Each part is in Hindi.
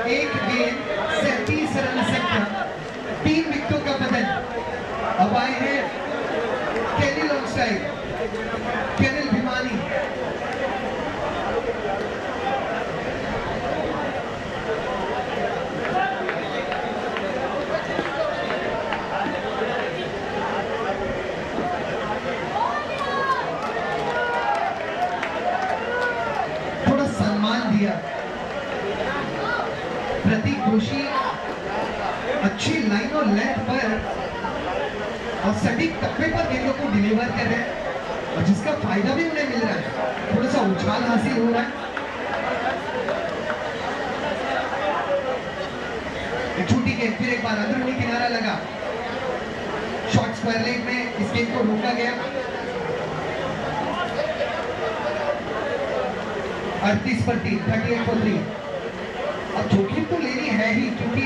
एक गेंद 37 रन से 3 विकेटों का पतन। अब आए हैं केनिल ऑनस्टाइल, केनिल भिमानी। थोड़ा सम्मान दिया। प्रतीक जोशी अच्छी लाइन और लेंथ पर और सटीक तकवे पर गेंदों को डिलीवर कर रहे हैं और जिसका फायदा भी उन्हें मिल रहा है। थोड़ा सा उछाल हासिल हो रहा है। एक छोटी गेंद, फिर एक बार अंदरूनी किनारा लगा। शॉर्ट स्क्वायर लेग में इस गेंद को रोका गया। 38 पर 3, 38 पर 3। अब जोखिम तो लेनी है ही, क्योंकि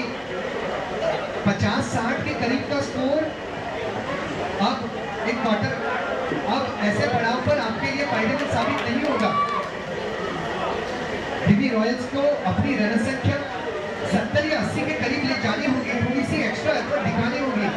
50-60 के करीब का स्कोर अब एक क्वार्टर, अब ऐसे पड़ाव पर आपके लिए फायदेमंद साबित नहीं होगा। डीबी रॉयल्स को अपनी रन संख्या 70 या 80 के करीब ले जानी होगी, थोड़ी सी एक्स्ट्रा एफर्ट दिखानी होगी।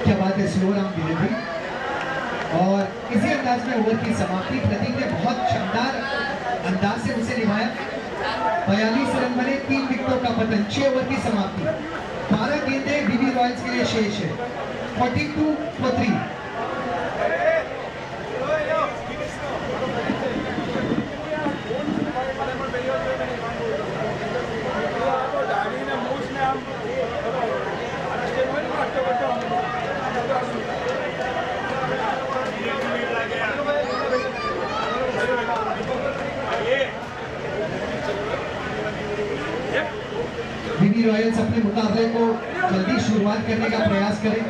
क्या बात है, स्लो रन डिलीवरी और इसी अंदाज में ओवर की समाप्ति। प्रतीक ने बहुत शानदार अंदाज से उसे निभाया। 42 रन बने, 3 विकेटों का पतन, 6 ओवर की समाप्ति। 12 गेंदें डीबी रॉयल्स के लिए शेष है। 42 for 3। डीबी रॉयल्स अपने मुकाबले को जल्दी शुरुआत करने का प्रयास करें।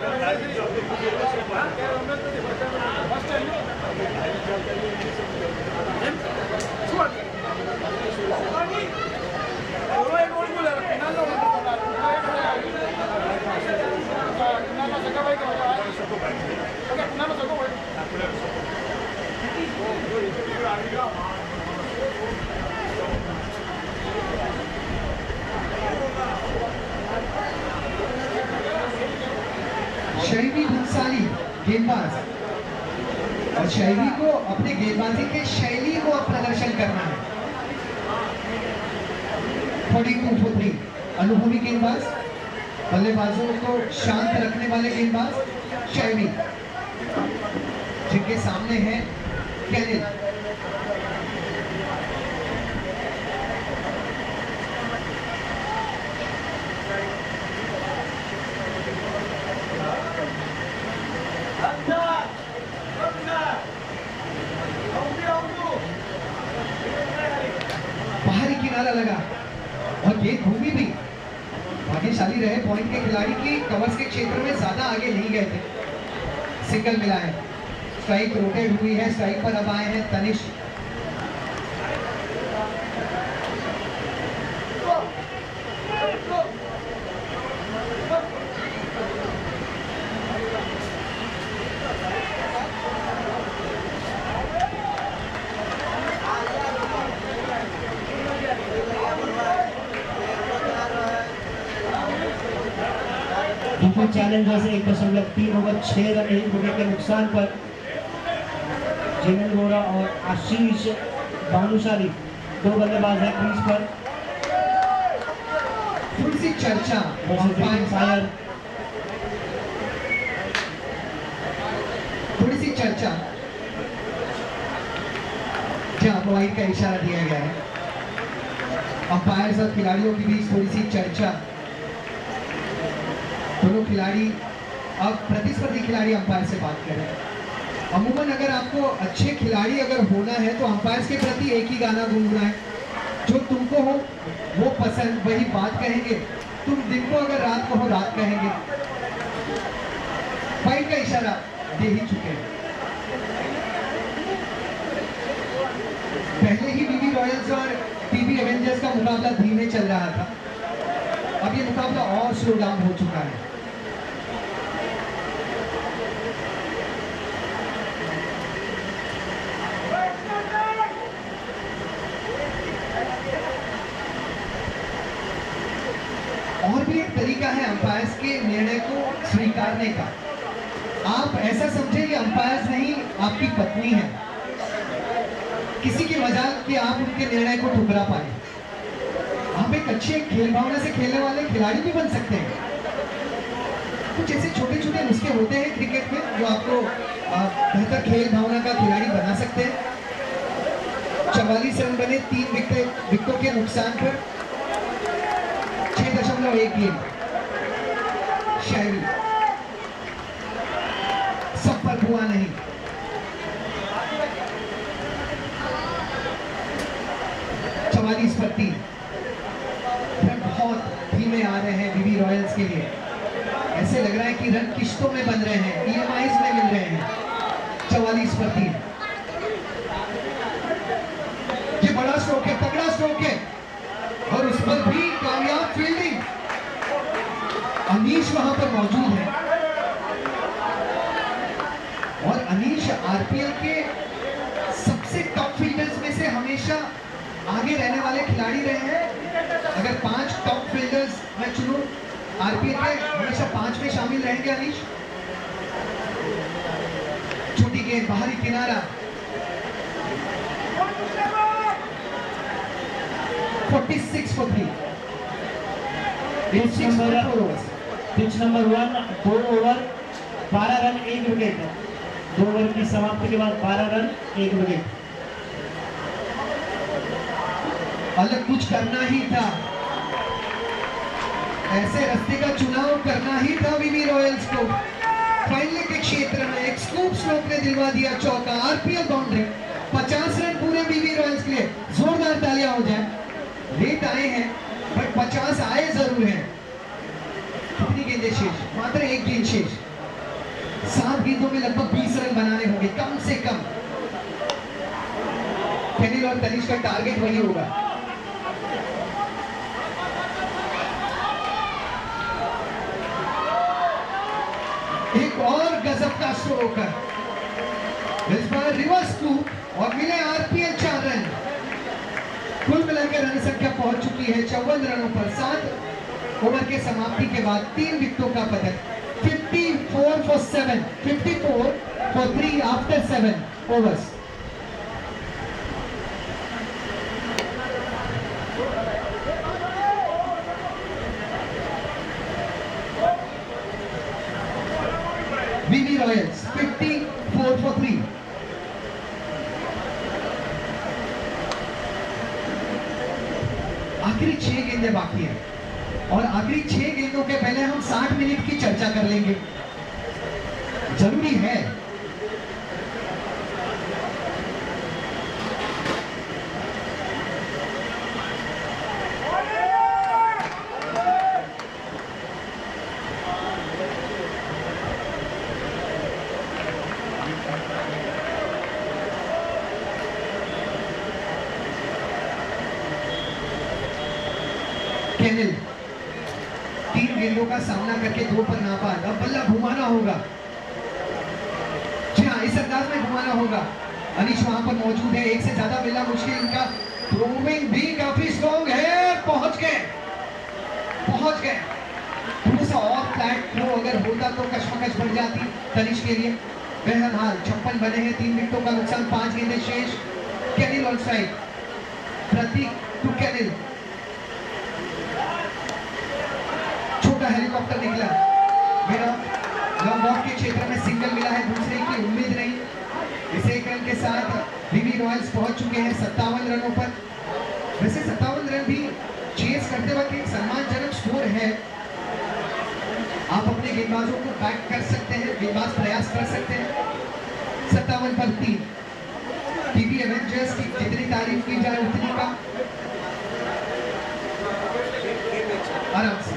शैवी भंसाली गेंदबाज, और शैवी को अपने गेंदबाजी के शैली को प्रदर्शन करना है। 42 for 3। अनुभवी गेंदबाज, बल्लेबाजों को शांत रखने वाले गेंदबाज शैवी, जिनके सामने है केनिल। बाहरी किनारा लगा और गेंद घूमी भी। भाग्यशाली रहे पॉइंट के खिलाड़ी की कवर्स के क्षेत्र में ज्यादा आगे नहीं गए थे। सिंगल मिला है। स्ट्राइक रोटेट हुई है। स्ट्राइक पर अब आए हैं तनिष्क। बिल्कुल चैलेंजर से 1.3 ओवर 6 रन 1 विकेट के नुकसान पर जेनल वोरा और आशीष भानुशाली 2 बल्लेबाज हैं क्रीज पर। थोड़ी सी चर्चा फायर थोड़ी सी चर्चा जहां वाइड का इशारा दिया गया है, अंपायर्स और खिलाड़ियों के बीच थोड़ी सी चर्चा। दोनों खिलाड़ी अब प्रतिस्पर्धी खिलाड़ी अंपायर से बात कर रहे हैं। अमूमन अगर आपको अच्छे खिलाड़ी अगर होना है तो अंपायर्स के प्रति एक ही गाना गुनगुनाएं, जो तुमको हो वो पसंद, वही बात कहेंगे। तुम दिन को अगर रात को हो रात कहेंगे। वाइड का इशारा दे ही चुके हैं। पहले ही बीबी रॉयल्स और टीबी एवेंजर्स का मुकाबला धीमे चल रहा था, अब ये मुकाबला और स्लो डाउन हो चुका है। और भी एक तरीका है अंपायर्स के निर्णय को स्वीकारने का। आप ऐसा समझे कि अंपायर्स नहीं आपकी पत्नी है, किसी की मजाल कि आप उनके निर्णय को ठुकरा पाए। आप एक अच्छे खेल भावना से खेलने वाले खिलाड़ी भी बन सकते हैं। कुछ ऐसे छोटे छोटे नुस्खे होते हैं क्रिकेट में जो आपको बेहतर खेल भावना का खिलाड़ी बना सकते हैं। 44 रन बने 3 विकेटों के नुकसान पर, 6.1 गेंद। शायरी सब पर हुआ नहीं। पर 3 बहुत धीमे आ रहे हैं बीबी रॉयल्स के लिए। ऐसे लग रहा है कि रन किश्तों में बन रहे हैं, EMIs में मिल रहे हैं। 44 पर 3। ये बड़ा स्ट्रोक है, तगड़ा स्ट्रोक है और उस पर भी कामयाब फील्डिंग। अनीश वहां पर मौजूद है और अनीश आरपीएल के सबसे टॉप फील्डर्स में से हमेशा आगे रहने वाले खिलाड़ी रहे हैं। अगर 5 टॉप फील्डर्स मैं चुनूं आरपीएल के, हमेशा 5 में शामिल रहेंगे अनीश। छोटी गेंद, बाहरी किनारा। 46 for 3। Pitch number 1 2 over 12 run 1 wicket. 2 over की समाप्ति के बाद 12 रन 1 विकेट। अलग कुछ करना ही था, ऐसे रास्ते का चुनाव करना ही था बीबी रॉयल्स को। फाइनल के क्षेत्र में एक स्कूप स्ट्रोक ने दिलवा दिया चौका, आरपीएल बाउंड्री। 50 रन पूरे बीबी रॉयल्स के लिए। जोरदार तालियां हो जाए। लेट आए हैं बट 50 आए जरूर हैं। कितनी गेंदें शेष? मात्र 1 गेंद शेष। 7 गेंदों में लगभग 20 रन बनाने होंगे कम से कम। केनिल और तनिष का टारगेट वही होगा। एक और गजब का स्ट्रोक है, इस बार रिवर्स स्कूप और मिले आरपीएल 4 रन। कुल मिलाकर रन संख्या पहुंच चुकी है 54 रनों पर। 7 ओवर के समाप्ति के बाद 3 विकेटों का पतन। 54 for 7, 54 for 3 after 7 overs। BB Royals 54 for 3। आखिरी 6 गेंदें बाकी हैं और आखिरी 6 गेंदों के पहले हम 60 मिनट की चर्चा कर लेंगे, जरूरी है। केनिल 3 गेंदों का सामना करके 2 पर नापा। अब बल्ला घुमाना होगा। जी हाँ, इस अंदाज में घुमाना होगा। अनीश वहां पर मौजूद है, एक से ज्यादा मिलना मुश्किल। उनका थ्रोइंग भी काफी स्ट्रॉन्ग है। पहुंच गए थोड़ा सा और बैट थ्रो अगर होता तो कशमकश बढ़ जाती तनिष के लिए। बहरहाल 56 बने हैं, 3 विकेटों का नुकसान, 5 गेंदें शेष। केनिल ऑन स्ट्राइक, प्रतीक टू केनिल, छोटा हेलीकॉप्टर निकला, लॉन्ग ऑफ के क्षेत्र में सिंगल मिला है, दूसरे की उम्मीद नहीं। इस एक रन के साथ बीबी रॉयल्स पहुंच चुके हैं 57 रनों पर। वैसे 57 रन भी चेस करते वक्त एक सम्मानजनक स्कोर है। आप अपने गेंदबाजों को बैक कर सकते हैं, गेंदबाज प्रयास कर सकते हैं। 57 पर 3। टीवी एवेंजर्स की जितनी तारीफ की जाए उतनी कम। आराम से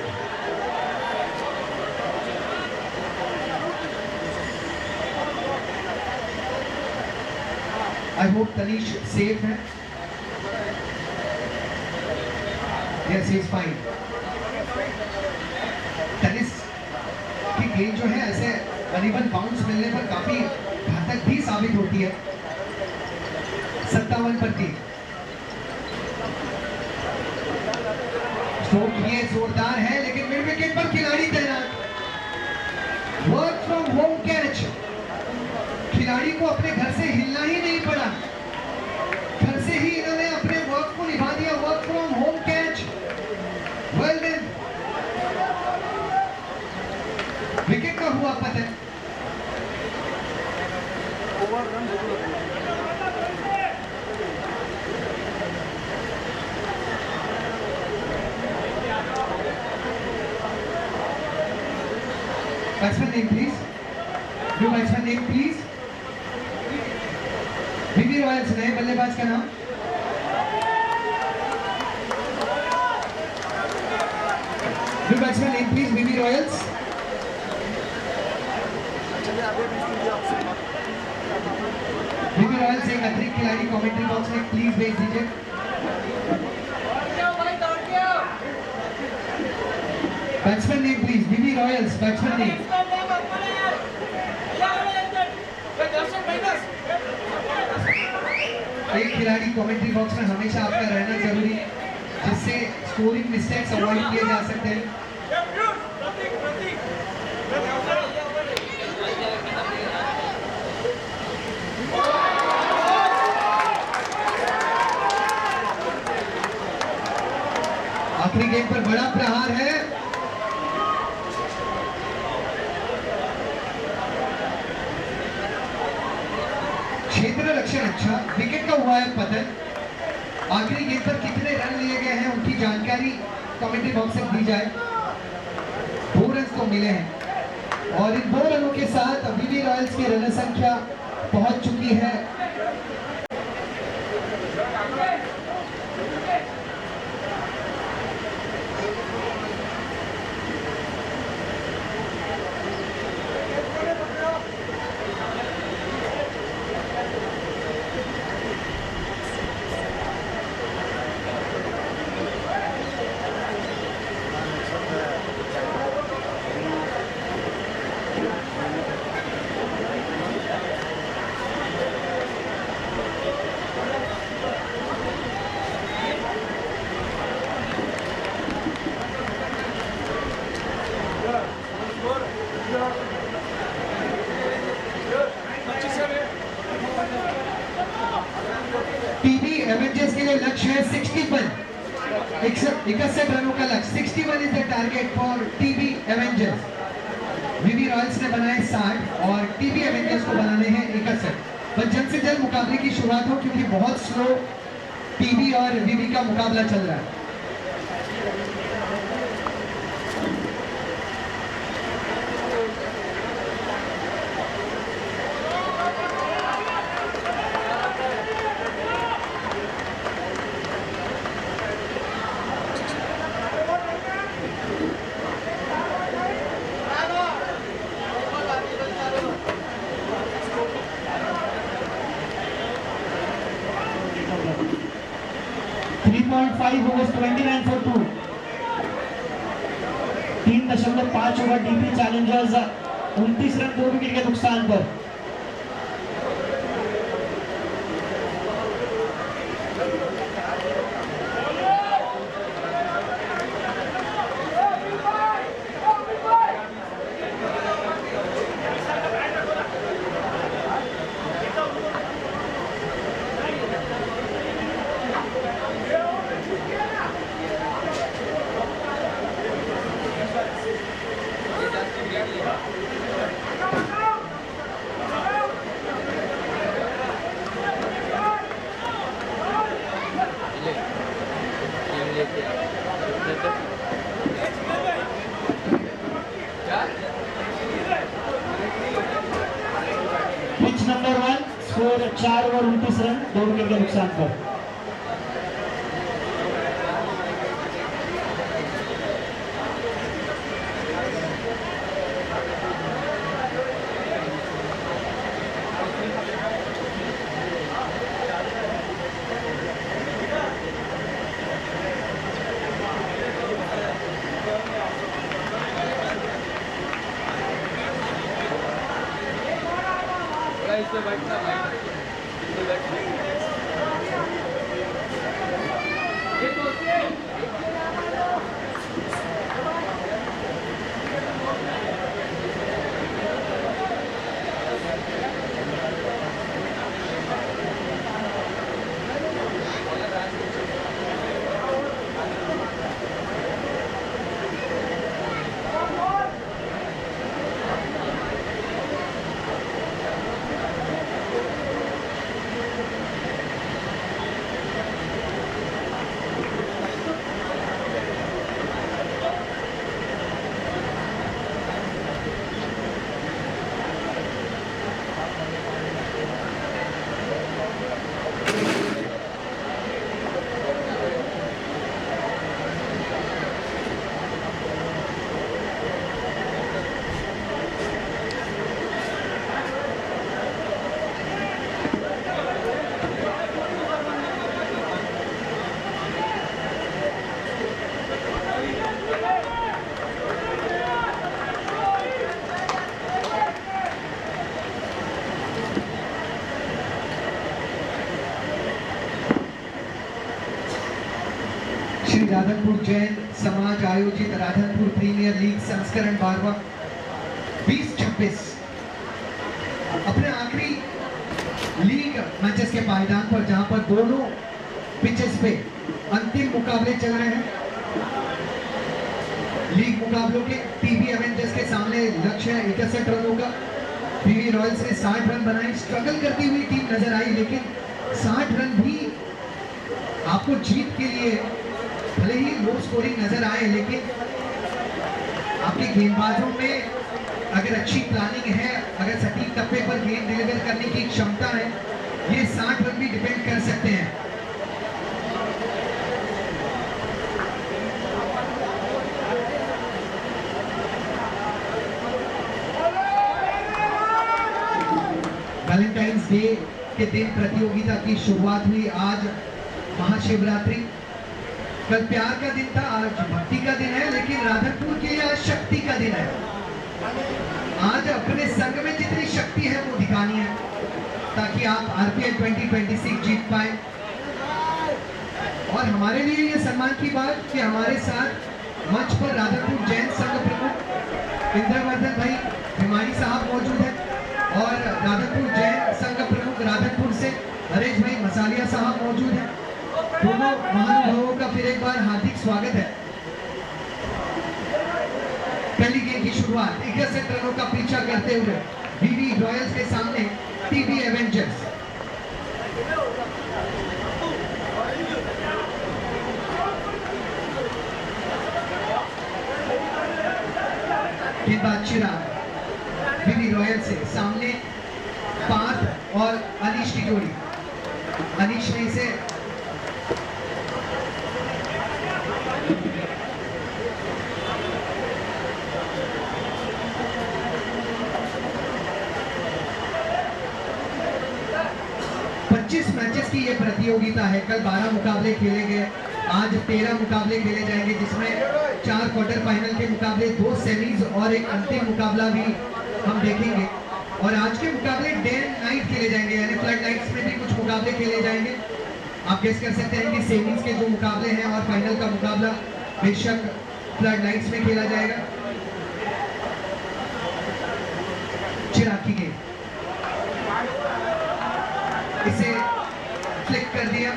आई होप तनीष सेफ है। Yes, he is fine. Tennis की गेंद जो है ऐसे अनइवन बाउंस मिलने पर काफी घातक भी साबित होती है। 57 पर 3। स्ट्रोक ये जोरदार है लेकिन मिड विकेट पर खिलाड़ी तैनात। Work from home catch. खिलाड़ी को अपने घर से हिलना ही नहीं पड़ा, घर से ही इन्होंने अपने वर्क को निभा दिया। Work from home catch, well done. Wicket का हुआ पतन। Batsman name please, new batsman name please. BB Royals नए बल्लेबाज का नाम। New batsman name please, BB Royals. BB Royals एक अतिरिक्त खिलाड़ी कमेंट्री बॉक्स में प्लीज भेज दीजिए। Batsman name please, BB Royals batsman name. एक खिलाड़ी कमेंट्री बॉक्स में हमेशा आपका रहना जरूरी है, जिससे स्कोरिंग मिस्टेक्स अवॉइड किए जा सकते हैं। आखिरी गेंद पर बड़ा प्रहार है। क्षेत्र रक्षण अच्छा, विकेट का हुआ है पतन। आखिरी गेंद पर कितने रन लिए गए हैं उनकी जानकारी कमेंट्री बॉक्स में दी जाए। 2 रन तो मिले हैं और इन 2 रनों के साथ बीबी रॉयल्स की रन संख्या पहुंच चुकी है। टीवी एवेंजर्स के लिए लक्ष्य है 61, 61 रनों का लक्ष्य। 61 is the target for TV Avengers. BB Royals ने बनाए 60 और टीवी एवेंजर्स को बनाने हैं 61। बस जल्द से जल्द मुकाबले की शुरुआत हो, क्योंकि बहुत स्लो टीवी और बीबी का मुकाबला चल रहा है। overs 29 for 2। 3.5 over DP Challengers 29 run 2 wicket के नुकसान पर। स्कोर 4 ओवर 29 रन 2 विकेट के नुकसान पर। श्री राधनपुर जैन समाज आयोजित राधनपुर प्रीमियर लीग संस्करण 12वां 20-26 अपने आखिरी लीग मैचेस के पायदान पर, जहां पर दोनों पिचेस पे अंतिम मुकाबले चल रहे हैं। लीग मुकाबलों के टीबी एवेंजर्स के सामने लक्ष्य है 61 रनों का। बीवी रॉयल्स ने 60 रन बनाए। स्ट्रगल करती हुई टीम नजर आई, लेकिन 60 रन भी आपको जीत के लिए भले ही लो स्कोरिंग नजर आए, लेकिन आपके गेंदबाजों में अगर अच्छी प्लानिंग है, अगर सटीक टप्पे पर गेंद डिलीवर करने की क्षमता है, ये 60 रन भी डिपेंड कर सकते हैं। वैलेंटाइंस डे के दिन प्रतियोगिता की शुरुआत हुई। आज महाशिवरात्रि, कल प्यार का दिन था, आज भक्ति का दिन है, लेकिन राधनपुर के लिए आज शक्ति का दिन है। आज अपने संघ में जितनी शक्ति है वो दिखानी है, ताकि आप आरपीएल 2026 जीत पाए। और हमारे लिए ये सम्मान की बात कि हमारे साथ मंच पर राधनपुर जैन संघ प्रमुख इंद्रवर्धन भाई भिमानी साहब मौजूद हैं, और राधनपुर जैन संघ प्रमुख राधनपुर से हरेश भाई मसालिया साहब मौजूद हैं। दोनों महानुभावों का फिर एक बार हार्दिक स्वागत है। पहली गेम की शुरुआत 61 रनों का पीछा करते हुए बीवी रॉयल्स के सामने टीबी एवेंजर्स। गेंदबाज चिराग बीवी रॉयल्स से सामने पार्थ और अनीश की जोड़ी। अनीश ने इसे मैचेस की ये प्रतियोगिता है। कल 12 मुकाबले खेले गए, आज 13 मुकाबले खेले जाएंगे, जिसमें 4 क्वार्टर फाइनल के मुकाबले, 2 सेमीज और एक अंतिम मुकाबला भी हम देखेंगे। और आज के मुकाबले डे एंड नाइट खेले जाएंगे, यानी फ्लड नाइट्स में भी कुछ मुकाबले खेले जाएंगे। आप गेस कर सकते हैं कि सेमीज के जो मुकाबले हैं और फाइनल का मुकाबला बेशक फ्लड नाइट्स में खेला जाएगा। चिराग की गेंद, इसे फ्लिक कर दिया।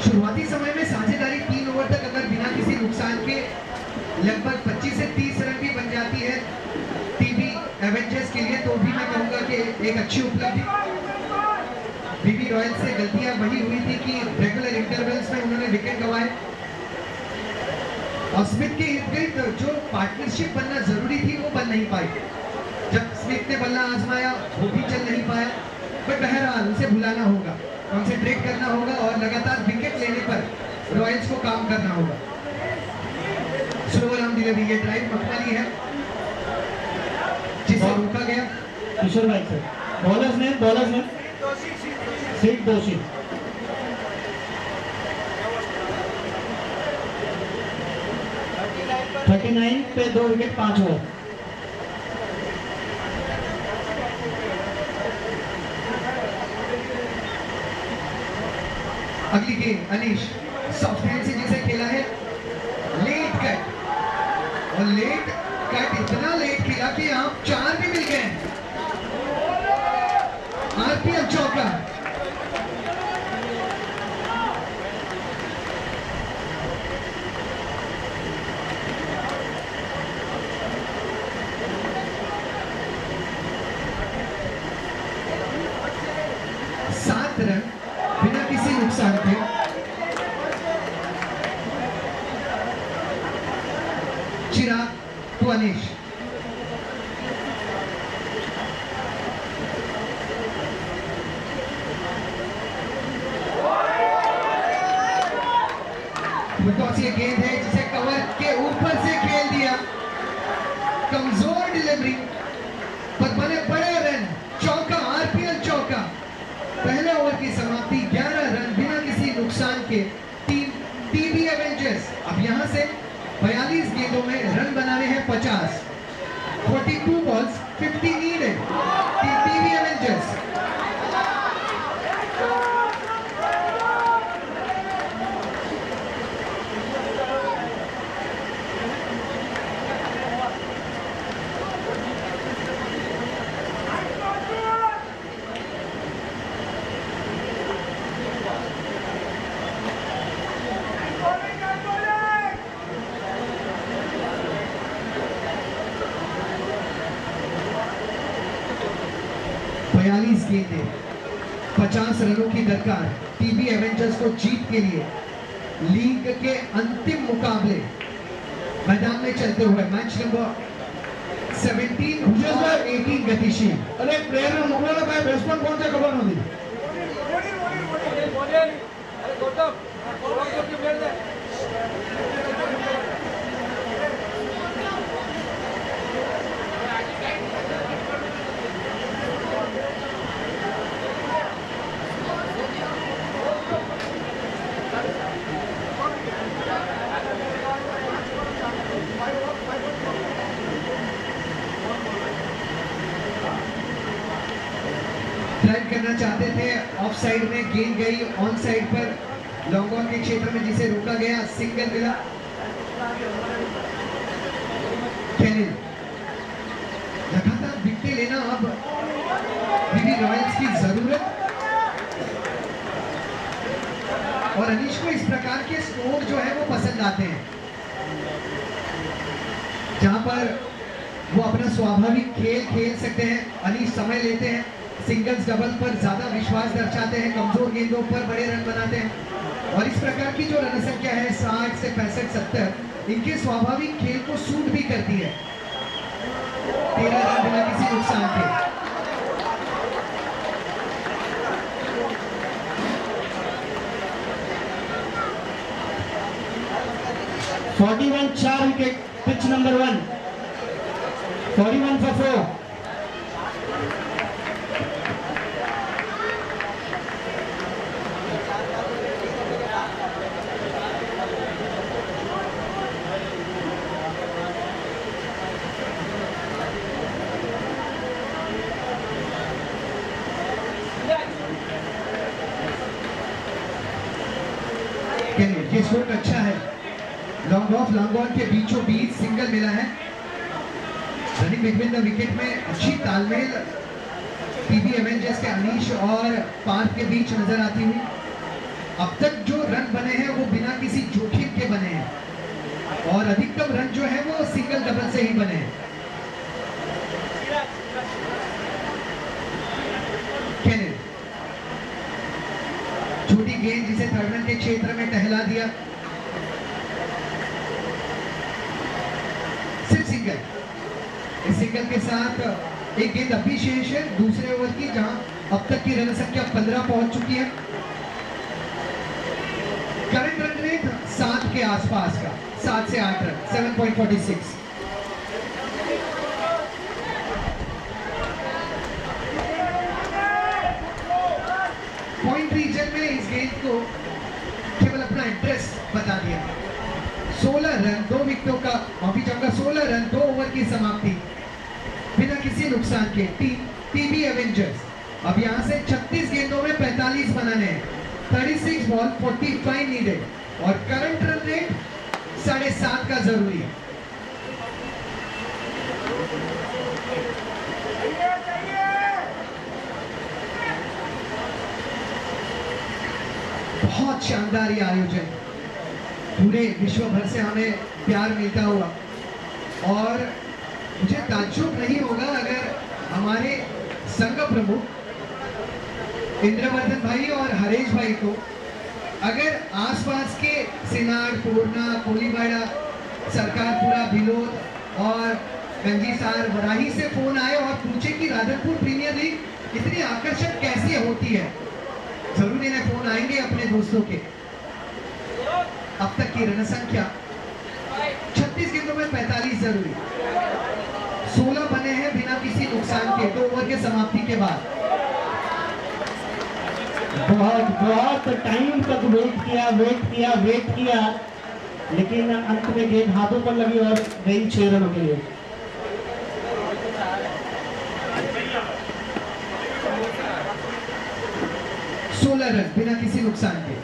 शुरुआती समय में साझेदारी 3 ओवर तक अगर बिना किसी नुकसान के लगभग 25 से 30 रन भी बन जाती है टीबी एवेंजर्स के लिए, तो भी मैं कहूंगा कि एक अच्छी उपलब्धि। बीबी रॉयल्स से गलतियां वही हुई थी कि रेगुलर इंटरवल्स में उन्होंने विकेट गंवाए, और स्मिथ के इर्द गिर्द जो पार्टनरशिप बनना जरूरी थी वो बन नहीं पाई। जब स्मिथ ने बल्ला आजमाया वो भी चल नहीं पाया, बट बहरहाल उसे भुलाना होगा, कॉन्सेंट्रेट करना होगा और लगातार विकेट लेने पर रॉयल्स को काम करना होगा। स्लोवर आर्म डिलीवरी, ये ड्राइव मखमली है जिसे रोका गया। किशोर भाई सर, बॉलर्स ने सिद्ध दोषी। थर्टी 39 पे 2 विकेट 5 ओवर। अगली गेंद अनीश सॉफ्ट हैंड से जिसे खेला है, लेट कट, और लेट कट इतना लेट खेला कि यहाँ 4 भी मिल गए। आरपीएल चौका। सात रन बिना किसी नुकसान के। चिराग टू अनीश। ये गेंद है जिसे कवर के ऊपर से खेल दिया, कमजोर डिलीवरी पर बने बड़े रन, चौका, आरपीएल चौका। पहले ओवर की समाप्ति 11 रन बिना किसी नुकसान के। टीम टीबी एवेंजर्स अब यहां से 42 गेंदों में रन बनाने हैं 50। 42 बॉल्स 50 नीड है टीबी एवेंजर्स। गेंदें 50 रनों की दरकार टीबी एवेंजर्स को जीत के लिए लीग के अंतिम मुकाबले मैदान में चलते हुए मैच नंबर 17 और 18 गतिशील। अरे प्लेयर ने मुकला ना काय बेट्समैन कौन से खबर नथी। अरे गौतम ड्राइव करना चाहते थे, ऑफ साइड में गेंद गई, ऑन साइड पर लॉन्ग ऑन के क्षेत्र में जिसे रोका गया, सिंगल मिला। लगातार विकेट लेना अब बीबी रॉयल्स की जरूरत, और अनीश को इस प्रकार के स्कोर जो है वो पसंद आते हैं जहां पर वो अपना स्वाभाविक खेल खेल सकते हैं। अनीश समय लेते हैं, सिंगल्स डबल पर ज्यादा विश्वास दर्शाते हैं, कमजोर गेंदों पर बड़े रन बनाते हैं, और इस प्रकार की जो रन संख्या है 60 से 65-70 इनके स्वाभाविक खेल को सूट भी करती है। 13 रन बिना किसी नुकसान के। 41 4 विकेट, पिच नंबर 1, 41 for 4। ये स्ट्रोक अच्छा है, लॉन्ग ऑफ लॉन्ग ऑन के बीचों बीच सिंगल मिला है। रनिंग बिटवीन द विकेट में अच्छी तालमेल टीबी एवेंजर्स के अनीश और पार्थ के बीच नजर आती हुई। अब तक जो रन बने हैं वो बिना किसी जोखिम के बने हैं, और अधिकतम रन जो है वो सिंगल डबल से ही बने हैं। छोटी गेंद जिसे थर्ड रन के क्षेत्र में टहला दिया, सिर्फ सिंगल। इस सिंगल के साथ एक गेंद अभी शेष है दूसरे ओवर की, जहां अब तक की रन संख्या 15 पहुंच चुकी है। करंट रन रेट 7 के आसपास का, 7 से 8 रन, 7.46। पॉइंट रीजन में इस गेंद को केवल अपना इंटरेस्ट बता दिया। 16 रन 2 विकेटों का, माफी चाहूंगा, 16 रन 2 ओवर की समाप्ति बिना किसी नुकसान के। टीम टीबी एवेंजर्स अब यहां से 36 गेंदों में 45 बनाने हैं। 36 बॉल 45 नीडेड और करंट रन रेट 7.5 का जरूरी है। बहुत शानदार ये आयोजन, पूरे विश्व भर से हमें प्यार मिलता हुआ, और मुझे ताज्जुब नहीं होगा अगर हमारे संघ प्रमुख इंद्रवर्धन भाई और हरेश भाई को अगर आसपास के सिनाड, पूर्णा, कोलीबाड़ा, सरकारपुरा, भिलोद और गंजीसार, वराही से फोन आए और पूछे कि राधनपुर प्रीमियर लीग इतनी आकर्षक कैसे होती है। जरूर इन्हें फोन आएंगे अपने दोस्तों के। अब तक की रन संख्या 36 गेंदों में 45 जरूरी, 16 बने हैं बिना किसी नुकसान के 2 ओवर के समाप्ति के बाद। बहुत टाइम तक वेट किया, लेकिन अंत में गेंद हाथों पर लगी और गई 6 रनों के लिए। रन बिना किसी नुकसान के।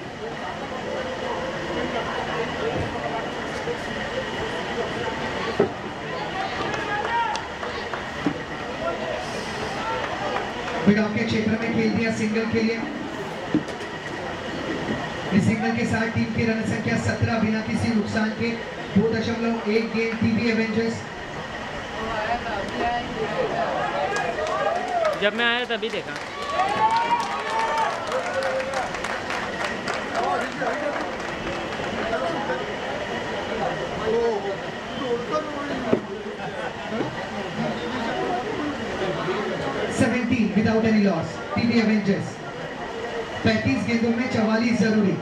मिडऑफ के क्षेत्र में खेल दिया सिंगल के लिए। इस सिंगल के साथ टीम की रन संख्या 17 बिना किसी नुकसान के। 2.1 गेंद टीबी एवेंजर्स। जब मैं आया तभी देखा। Without any loss TB Avengers. 35 गेंदों में 44 जरूरी।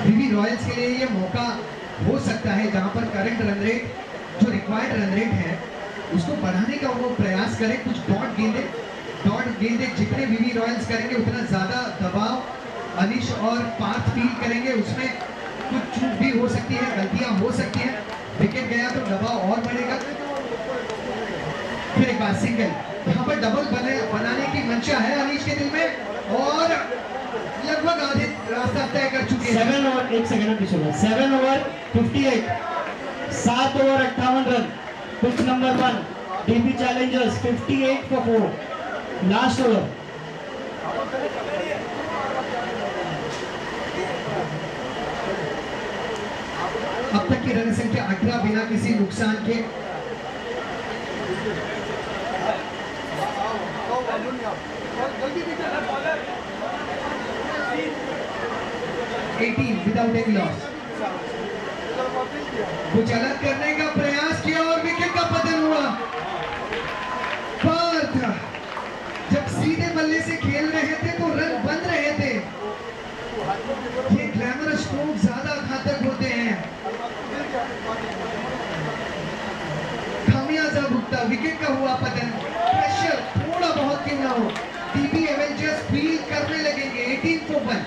बीबी रॉयल्स के लिए ये मौका हो सकता है जहां पर करंट रन रेट, जो रिक्वायर्ड रन रेट है, उसको बढ़ाने का वो प्रयास करें। कुछ डॉट गेंदे जितने बीबी रॉयल्स करेंगे उतना ज्यादा दबाव अनिश और पार्थ फील करेंगे। उसमें कुछ चूक भी हो सकती है, गलतियां हो सकती हैं। विकेट गया तो दबाव और बढ़ेगा। फिर एक बार सिंगल, यहाँ पर डबल बनाने की मंशा है अनीश के दिल में और लगभग आधे रास्ता तय कर चुके हैं। 7 ओवर 1 सेकंड पीछे 7 over 58, 7 over 58 run. Pitch number 1 DP Challengers 58 for 4। Last over. अब तक की रन संख्या 18 बिना किसी नुकसान के। Without any loss. कुछ अलग करने का प्रयास किया और विकेट का पतन हुआ। पार्थ जब सीधे बल्ले से खेल रहे थे तो रन बन रहे थे। ये ग्लैमरस स्ट्रोक ज्यादा घातक होते हैं। खामियाजा भुगता, विकेट का हुआ पतन। प्रेशर थोड़ा बहुत क्यों ना हो, टीबी एवेंजर्स फील करने लगेंगे। 18 for 1।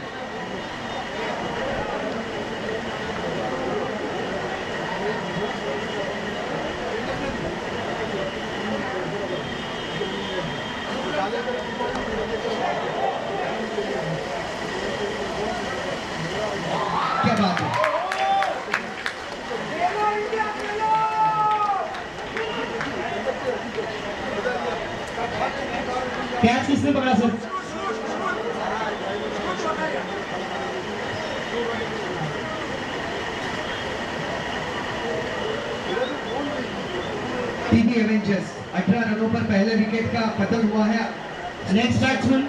क्या बात है। कैच किसने पकड़ा सर? टीबी एवेंजर्स 18 रनों पर पहले विकेट का पतन हुआ है। नेक्स्ट बैट्समैन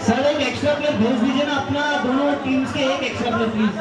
सर, एक एक्स्ट्रा प्लेयर भेज दीजिए ना अपना, दोनों टीम्स के एक extra player please.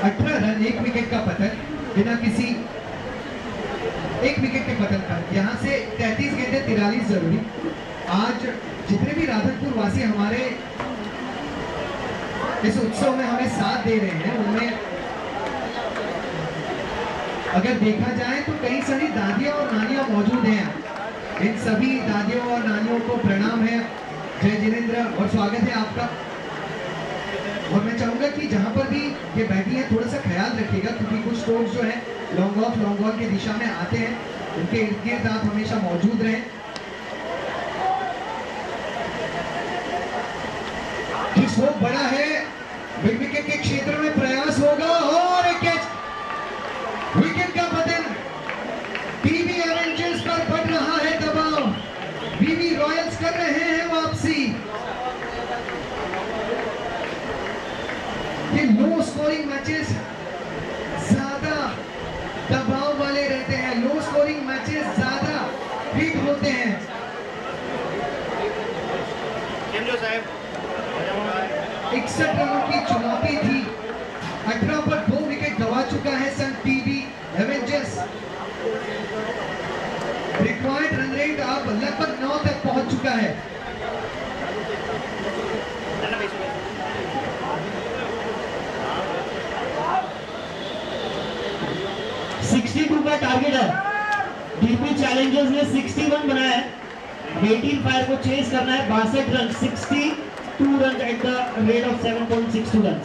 18 run, 1 wicket का पतन बिना किसी 1 विकेट के पतन पर। यहाँ से 33 गेंदें 43 जरूरी। आज जितने भी राधनपुर वासी हमारे इस उत्सव में हमें साथ दे रहे हैं, उनमें अगर देखा जाए तो कई सारी दादियां और नानियां मौजूद हैं। इन सभी दादियों और नानियों को प्रणाम है, जय जिनेंद्र और स्वागत है आपका। और मैं चाहूंगा कि जहां पर भी ये बैठी है थोड़ा सा ख्याल रखिएगा, क्योंकि कुछ स्ट्रोक्स जो है लॉन्ग ऑफ लॉन्ग ऑन की दिशा में आते हैं, उनके इर्द गिर्द आप हमेशा मौजूद रहें। स्कोप बड़ा है, मिड विकेट के क्षेत्र में प्रयास होगा और एक कैच, विकेट का पतन। टीवी एवेंजर्स पर बढ़ रहा है दबाव, वीवी रॉयल्स कर रहे हैं वापसी। ये लो स्कोरिंग मैचेस ज्यादा दबाव वाले रहते हैं, लो स्कोरिंग मैचेस ज्यादा हिट होते हैं। 61 रनों की चुनौती थी, 18 पर 2 विकेट गंवा चुका है Sun TV Avengers. Required run rate अब लगभग 9 तक पहुंच चुका है। का टारगेट है। डीपी चैलेंजर्स ने 61 बनाया है, 18 फायर को चेस करना है, 62 run, 62 run at the rate of 7.62 run.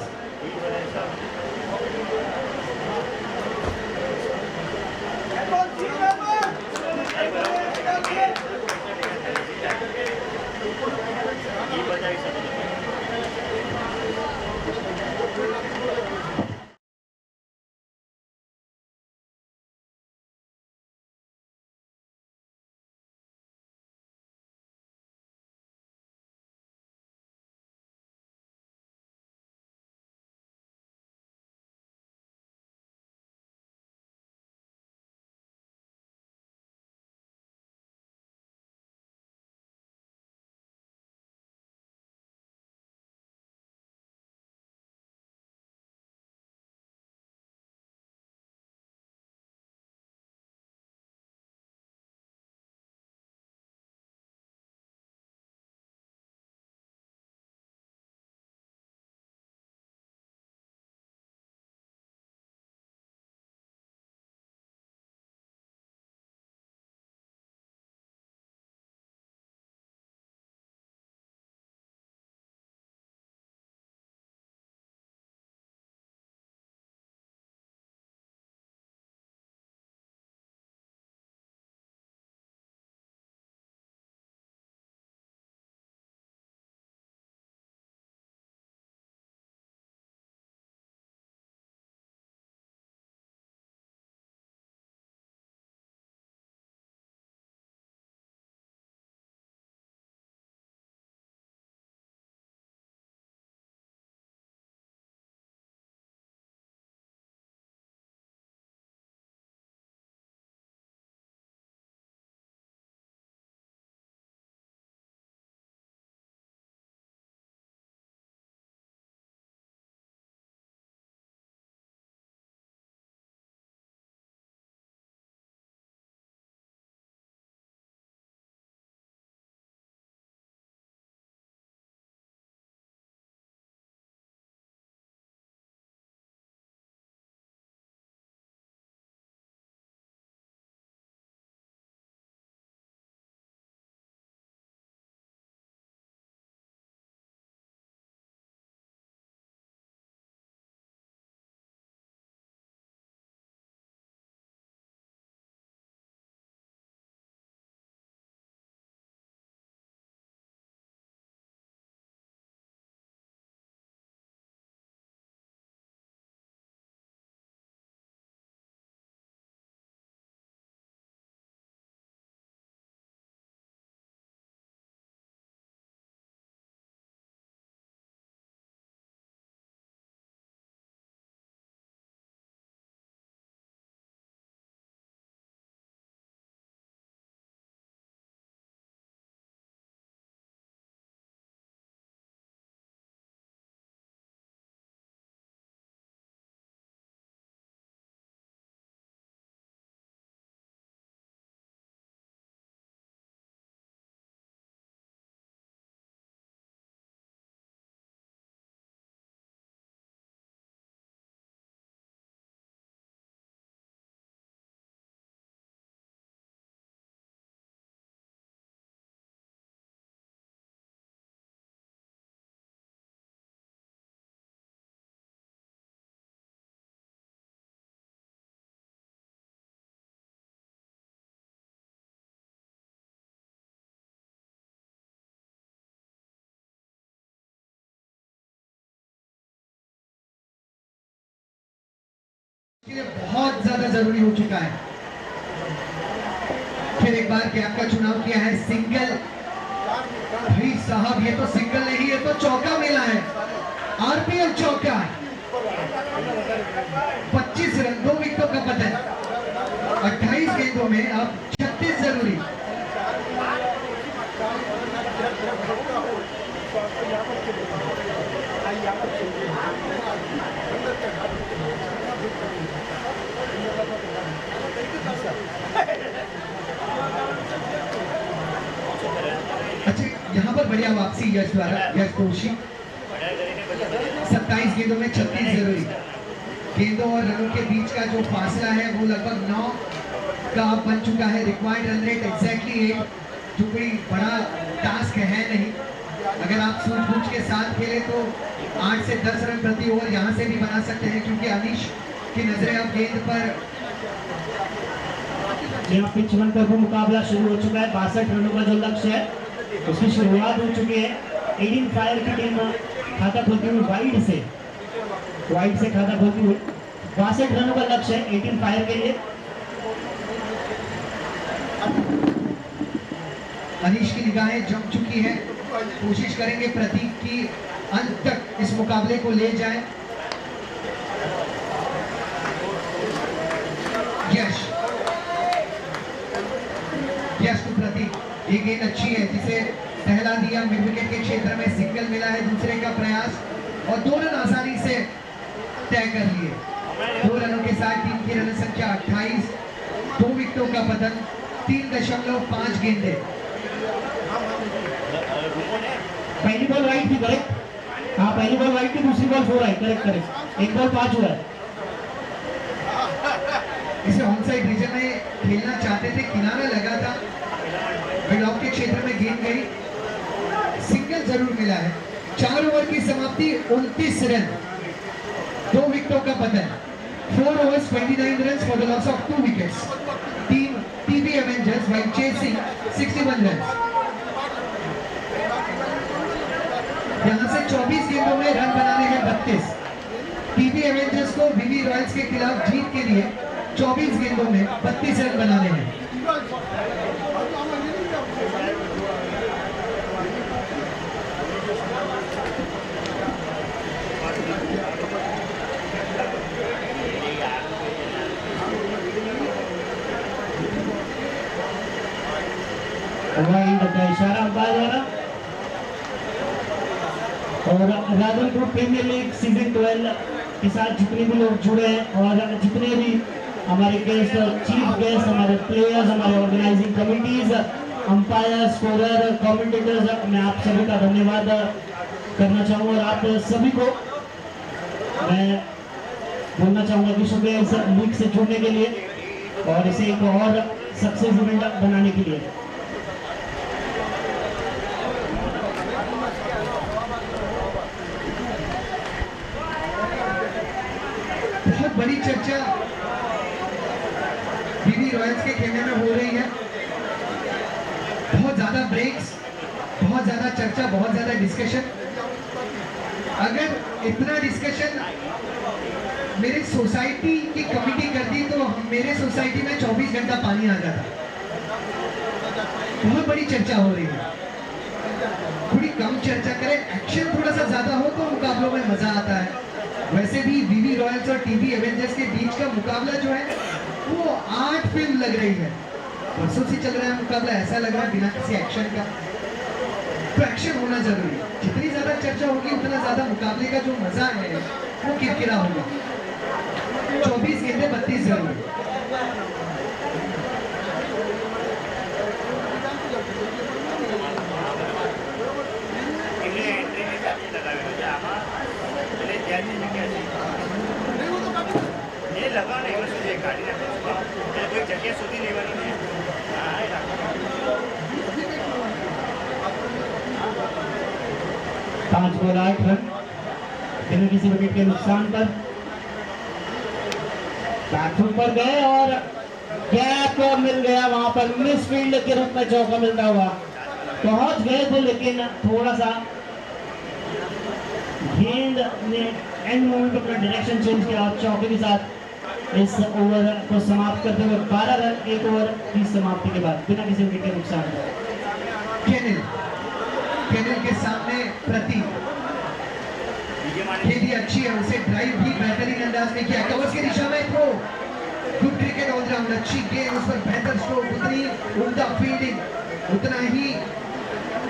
के लिए बहुत ज्यादा जरूरी हो चुका है। फिर एक बार कैप का चुनाव किया है, सिंगल। भाई साहब ये तो सिंगल नहीं, ये तो चौका मिला है, आरपीएल चौका। 25 रन, 2 विकेटों का पतन, 28 गेंदों में अब 36 जरूरी। अच्छा, यहाँ पर बढ़िया वापसी यश द्वारा, यश दोषी। 27 गेंदों में 36 जरूरी। गेंदों और रनों के बीच का जो फासला है वो लगभग 9 का बन चुका है। रिक्वायर्ड रन रेट एग्जैक्टली 8, जो कोई बड़ा टास्क है नहीं। अगर आप सूझबूझ के साथ खेले तो 8 से 10 रन प्रति ओवर यहाँ से भी बना सकते हैं, क्योंकि अनीश की नजरें अब गेंद पर। यहाँ पिच वन पर मुकाबला शुरू हो चुका है। 62 रनों का जो लक्ष्य है उसकी शुरुआत हो चुकी है। 18 फायर की टीम खाता खोलती हुई वाइड से खाता खोलती हुई। 62 रनों का लक्ष्य है 18 फायर के लिए। अनीश की निगाहें जम चुकी है, कोशिश करेंगे प्रतीक की अंत तक इस मुकाबले को ले जाए। यश टू प्रतीक, ये गेंद अच्छी है जिसे टहला दिया, मिड विकेट के क्षेत्र में सिंगल मिला है। दूसरे का प्रयास और 2 रन आसानी से तय कर लिए। 2 रनों के साथ टीम की रन संख्या 28, 2 विकेटों का पतन, 3.5 गेंदें। पहली बॉल वाइड थी, करेक्ट। हाँ, पहली बॉल वाइड थी, दूसरी बॉल 4 है, करेक्ट। एक बॉल 5 हुआ है। इसे ऑन साइड रीजन में खेलना चाहते थे, किनारा लगा था, मिड ऑफ के क्षेत्र में गेंद गई, सिंगल जरूर मिला है। 4 ओवर की समाप्ति, 29 रन, 2 विकेटों का पतन। 4 overs 29 runs for the loss of 2 wickets. Team TB Avengers while chasing 61 runs. यहाँ से 24 गेंदों में रन बनाने हैं 32। टीबी एवेंजर्स को बीबी रॉयल्स के खिलाफ जीत के लिए 24 गेंदों में 32 रन बनाने हैं। इशारा अंपायर द्वारा। और राजन ग्रुप प्रीमियर लीग सीजन 12 के साथ जितने भी लोग जुड़े हैं और जितने भी हमारे गेस्ट, चीफ गेस्ट, हमारे प्लेयर्स, हमारे organising committees, umpire, scorer, commentators, मैं आप सभी का धन्यवाद करना चाहूँगा। और आप सभी को मैं बोलना चाहूँगा कि शुक्रिया इस लीग से जुड़ने के लिए और इसे एक और सक्सेस इवेंट बनाने के लिए। बहुत बड़ी चर्चा बीबी रॉयल्स के खेमे में हो रही है। बहुत ज्यादा ब्रेक्स, बहुत ज्यादा चर्चा, बहुत ज्यादा डिस्कशन। अगर इतना डिस्कशन मेरे सोसाइटी की कमेटी करती तो मेरे सोसाइटी में 24 घंटा पानी आ जाता। बहुत बड़ी चर्चा हो रही है, थोड़ी कम चर्चा करें, एक्शन थोड़ा सा ज्यादा हो तो मुकाबलों में मजा आता है। वैसे भी बीबी रॉयल्स और टीबी एवेंजर्स के बीच का मुकाबला जो है वो 8 फिल्म लग रही है। वर्षों से चल रहा है मुकाबला, ऐसा लग रहा है बिना किसी एक्शन का। तो एक्शन होना जरूरी है। जितनी ज्यादा चर्चा होगी उतना ज्यादा मुकाबले का जो मजा है वो किरकिरा होगा। 24 गेंदें 32 जरूरी। लगा नहीं उसने गाड़ी ना कोई जगह सूदी नहीं बनी पांच बॉल 8 रन बिना किसी विकेट के नुकसान पर बैकफुट पर गए और गैप मिल गया। वहां पर मिस फील्ड के रूप में चौका मिलता हुआ पहुंच गए थे, लेकिन थोड़ा सा गेंद ने एंड मोमेंट पर अपना डायरेक्शन चेंज किया और चौके के साथ इस ओवर को समाप्त करते हुए 12 रन 1 ओवर की समाप्ति के बाद बिना किसी विकेट के नुकसान के। केनिल के सामने प्रतीक खेली अच्छी है, उसे ड्राइव भी बेहतरीन अंदाज में किया, कवर्स की दिशा में थ्रो, गुड क्रिकेट ऑलराउंड, अच्छी गेंद, उस पर बेहतर स्ट्रोक, उतनी उम्दा फील्डिंग, उतना ही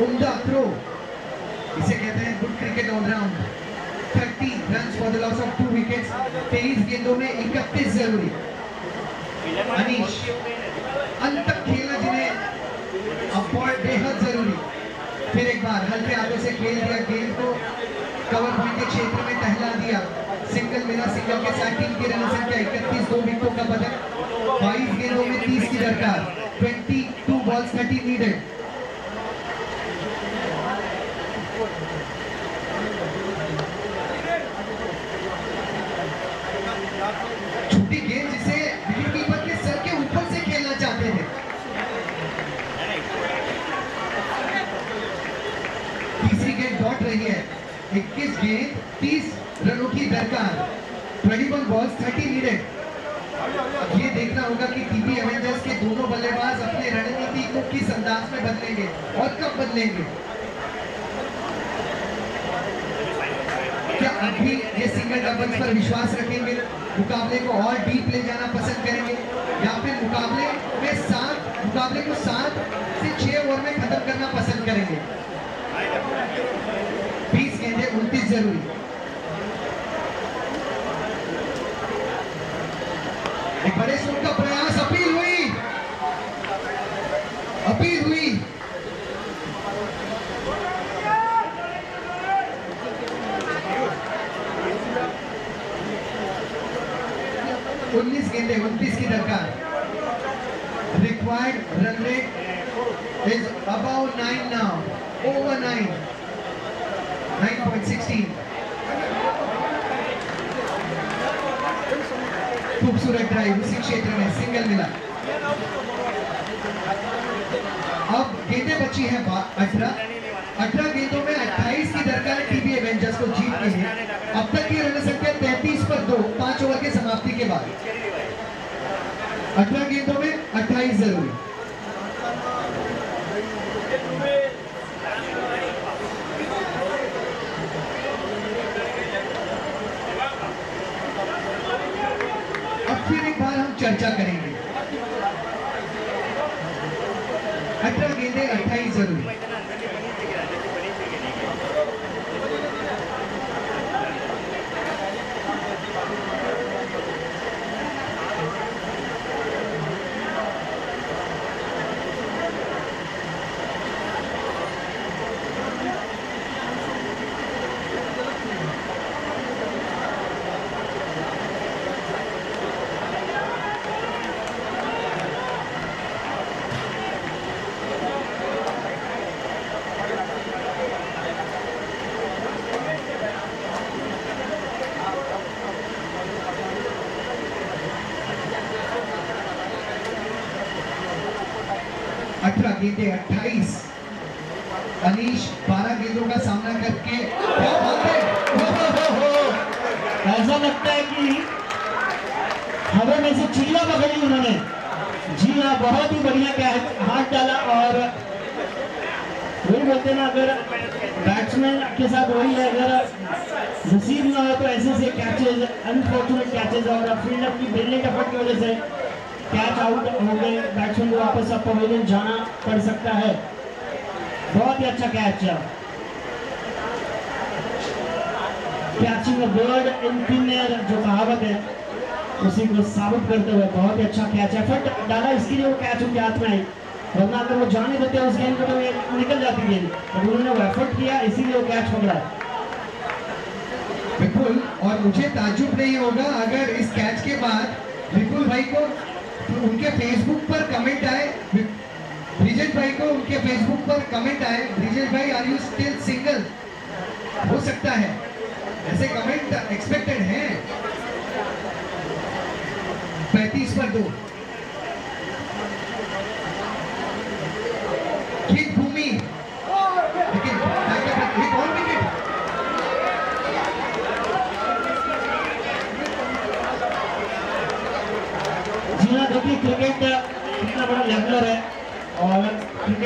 उम्दा थ्रो, इसे कहते हैं good cricket allround. 30 runs for the loss of 2 wickets, 23 गेंदों में 31 जरूरी। अनीश अंत तक खेलना जिन्हें अब बेहद जरूरी। फिर एक बार हल्के हाथों से खेल दिया, गेंद को कवर पॉइंट के क्षेत्र में टहला दिया, सिंगल मिला, सिंगल के साथ टीम की रन संख्या 31, 2 विकेटों का बदल, 22 गेंदों में 30 की दरकार, 22 बॉल्स 30 नीडेड। छोटी गेंद जिसे विकेटकीपर के सर के ऊपर से खेलना चाहते थे। तीसरी गेंद डॉट रही है, 21 गेंद 30 रनों की दरकार, 21 बॉल्स 30 नीडेड। अब ये देखना होगा कि टीपी एवेंजर्स के दोनों बल्लेबाज अपने रणनीति को किस अंदाज में बदलेंगे और कब बदलेंगे। क्या अभी ये सिंगल डबल्स पर विश्वास रखेंगे, मुकाबले को और डीप ले जाना पसंद करेंगे, या फिर मुकाबले को 7 से 6 ओवर में खत्म करना पसंद करेंगे। 20 गेंदें 29 जरूरी। एक बड़े स्विंग का प्रयास, अपील हुई। 19 गेंदें 29 की दरकार। Required run rate is above 9 now, over 9, 9.16। खूबसूरत ड्राइव, उसी क्षेत्र में सिंगल मिला। अब गेंदें बची हैं 18 गेंदों में 28 की दरकार है टीबी एवेंजर्स को जीत के लिए। अब तक की रन संख्या 33 पर 2, 5 ओवर के समाप्ति के बाद। 18 गेंदों में 28 जरूरी। अब फिर एक बार हम चर्चा करेंगे। 18 गेंदें 28 जरूरी। गेंदें 28। अनीश 12 गेंदों का सामना करके क्या बात है, ऐसा लगता है कि हवा में से चिड़िया पकड़ी उन्होंने। जी हाँ, बहुत ही बढ़िया कैच, हाथ डाला। और वही बोलते ना, अगर बैट्समैन के साथ वही है, अगर रिसीव ना हो तो ऐसे से कैचेज, अनफॉर्चुनेट कैचेज, और फील्डर की ब्रिलियंट एफर्ट की वजह से कैच आउट हो गए, बैट्समैन को वापस अब पवेलियन जाना पड़ सकता है। बहुत ही अच्छा कैच है, catching a bird in thin air जो कहावत है, उसी को साबित करते हुए बहुत ही अच्छा कैच, एफर्ट डाला इसके लिए वो कैच उनके हाथ में आई, वरना अगर वो जाने देते उस गेंद को तो ये निकल जाती गेंद, तो उन्होंने वो एफर्ट किया, इसीलिए वो कैच पकड़ा। बिल्कुल, और मुझे ताज्जुब नहीं होगा अगर इस कैच के बाद विपुल भाई को उनके फेसबुक पर कमेंट आए, ब्रिजेश भाई को उनके फेसबुक पर कमेंट आए, ब्रिजेश भाई आर यू स्टिल सिंगल, हो सकता है ऐसे कमेंट एक्सपेक्टेड हैं। 35 पर 2। किक भूमि, लेकिन एक और विकेट।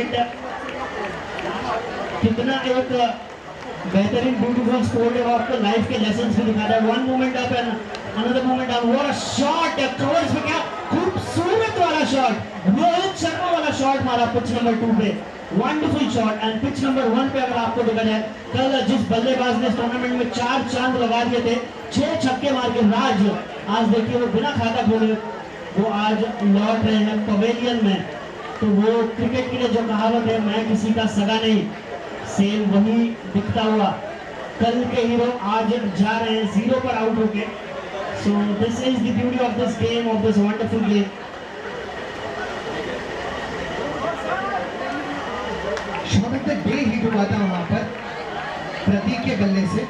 मोमेंट कितना एक बेहतरीन ब्यूटीफुल स्पोर्ट है, और आपको लाइफ के लेसन्स भी दिखाता है। One moment up and another moment down. What a shot, covers पे क्या खूबसूरत वाला शॉट, रोहित शर्मा वाला शॉट मारा पिच नंबर 2 पे, wonderful shot. And pitch number 1 पे अगर आपको देखा जाए, कल जिस बल्लेबाज ने इस टूर्नामेंट में 4 चांद लगा दिए थे, 6 छक्के मार के, राज, आज देखिए वो बिना खाता खोले वो आज लौट रहे हैं पवेलियन में। तो वो क्रिकेट की जो कहावत है, मैं किसी का सगा नहीं, सेम वही दिखता हुआ कल के हीरो आज जा रहे हैं 0 पर आउट होके। So this is the beauty of this game, of this wonderful game. Shot of the day hit हुआ था वहां पर प्रतीक के बल्ले से,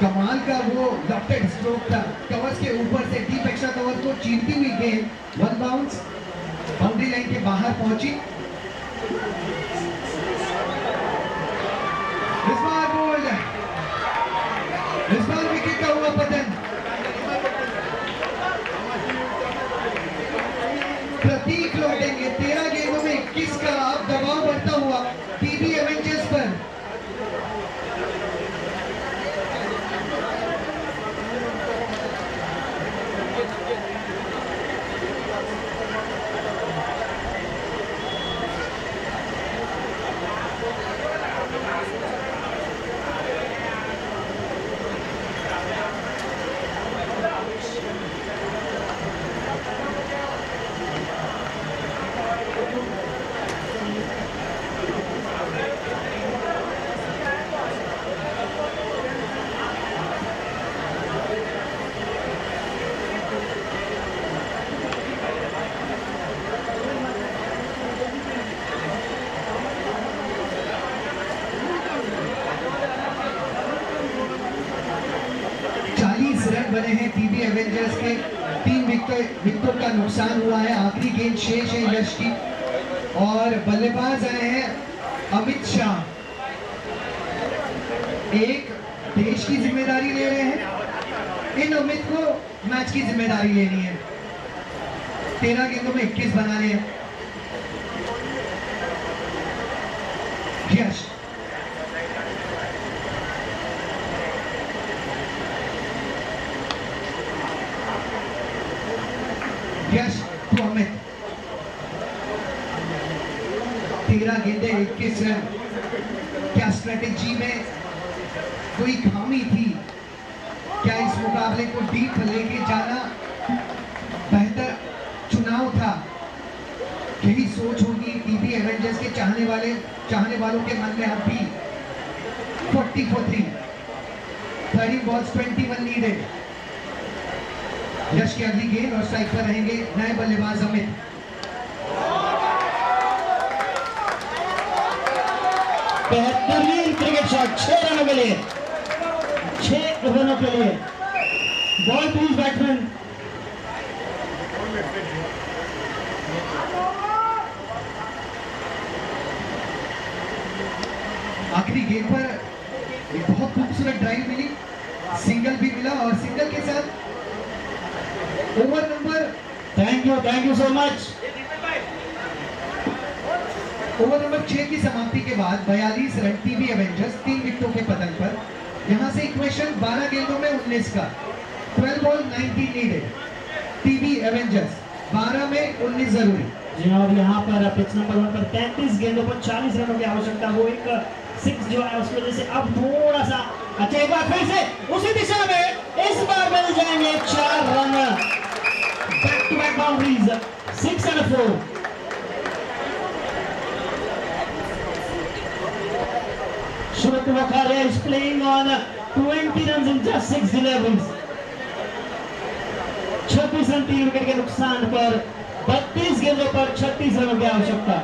कमाल का वो लॉफ्टेड स्ट्रोक था, कवर्स के ऊपर से डीप एक्स्ट्रा कवर को चीरती हुई गेंद 1 बाउंस बाउंड्री लाइन के बाहर पहुंची। इस बार बोल्ड, इस बार विकेट का हुआ पतन। प्रतीक लौटेंगे 13 गेंदों में 21 का। अब दबाव बढ़ता हुआ टीबी एवेंजर्स पर। बने हैं टीबी एवेंजर्स के। 3 विकेटों का नुकसान हुआ है। आखिरी गेंद शेष है यश की, और बल्लेबाज आए हैं अमित शाह। एक देश की जिम्मेदारी ले रहे हैं, इन अमित को मैच की जिम्मेदारी लेनी है। 13 गेंदों में 21 बनाने हैं। यश यश टू अमित, 13 गेंदे 21 रन। क्या स्ट्रेटेजी में कोई खामी थी? क्या इस मुकाबले को डीप लेके जाना बेहतर चुनाव था? यही सोच होगी टीबी एवेंजर्स के चाहने वालों के मन में अब भी। 40 for 3, 30 balls 21 नीडेड। यश की अगली गेंद और स्ट्राइक पर रहेंगे नए बल्लेबाज अमित। बेहतरीन क्रिकेट शॉट, 6 रनों के लिए, 6 रनों के लिए। Ball please batsman. आखिरी गेंद पर एक बहुत खूबसूरत ड्राइव मिली, सिंगल भी मिला, और सिंगल के साथ over number, thank you so much. Over number 6 की समाप्ति के बाद 42 रन टीबी एवेंजर्स 3 विकेटों के पतन पर। यहां से इक्वेशन 12 गेंदों में 19 का, 12 बॉल 19 नीडेड। टीबी एवेंजर्स 12 में 19 जरूरी। जी हाँ, और यहाँ पर पिच नंबर 1 पर 33 गेंदों पर 40 रनों की आवश्यकता। वो एक 6 जो है उसकी वजह से अब थोड़ा सा अच्छा, एक बार फिर से उसी दिशा में इस बार मिल जाएंगे 4 run. Back to back boundaries, 6 and 4। Shubhat Vakharia is playing on 20 runs in just 6 deliveries। 36 run 3 wicket के नुकसान पर 32 गेंदों पर 36 रनों की आवश्यकता।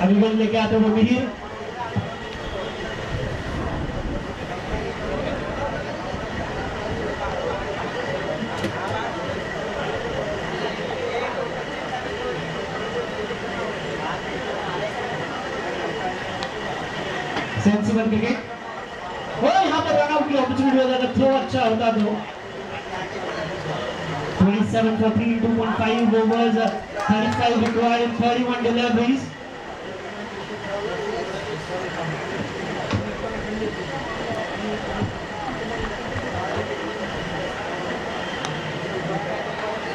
अभी गेंद लेके आते वो मिहिर, सेंसिबल क्रिकेट। वो यहाँ पर रन आउट की अपॉर्चुनिटी हो जाता, थ्रो अच्छा होता तो। 27 for 3, 2.5 overs। 35 required in 31 deliveries.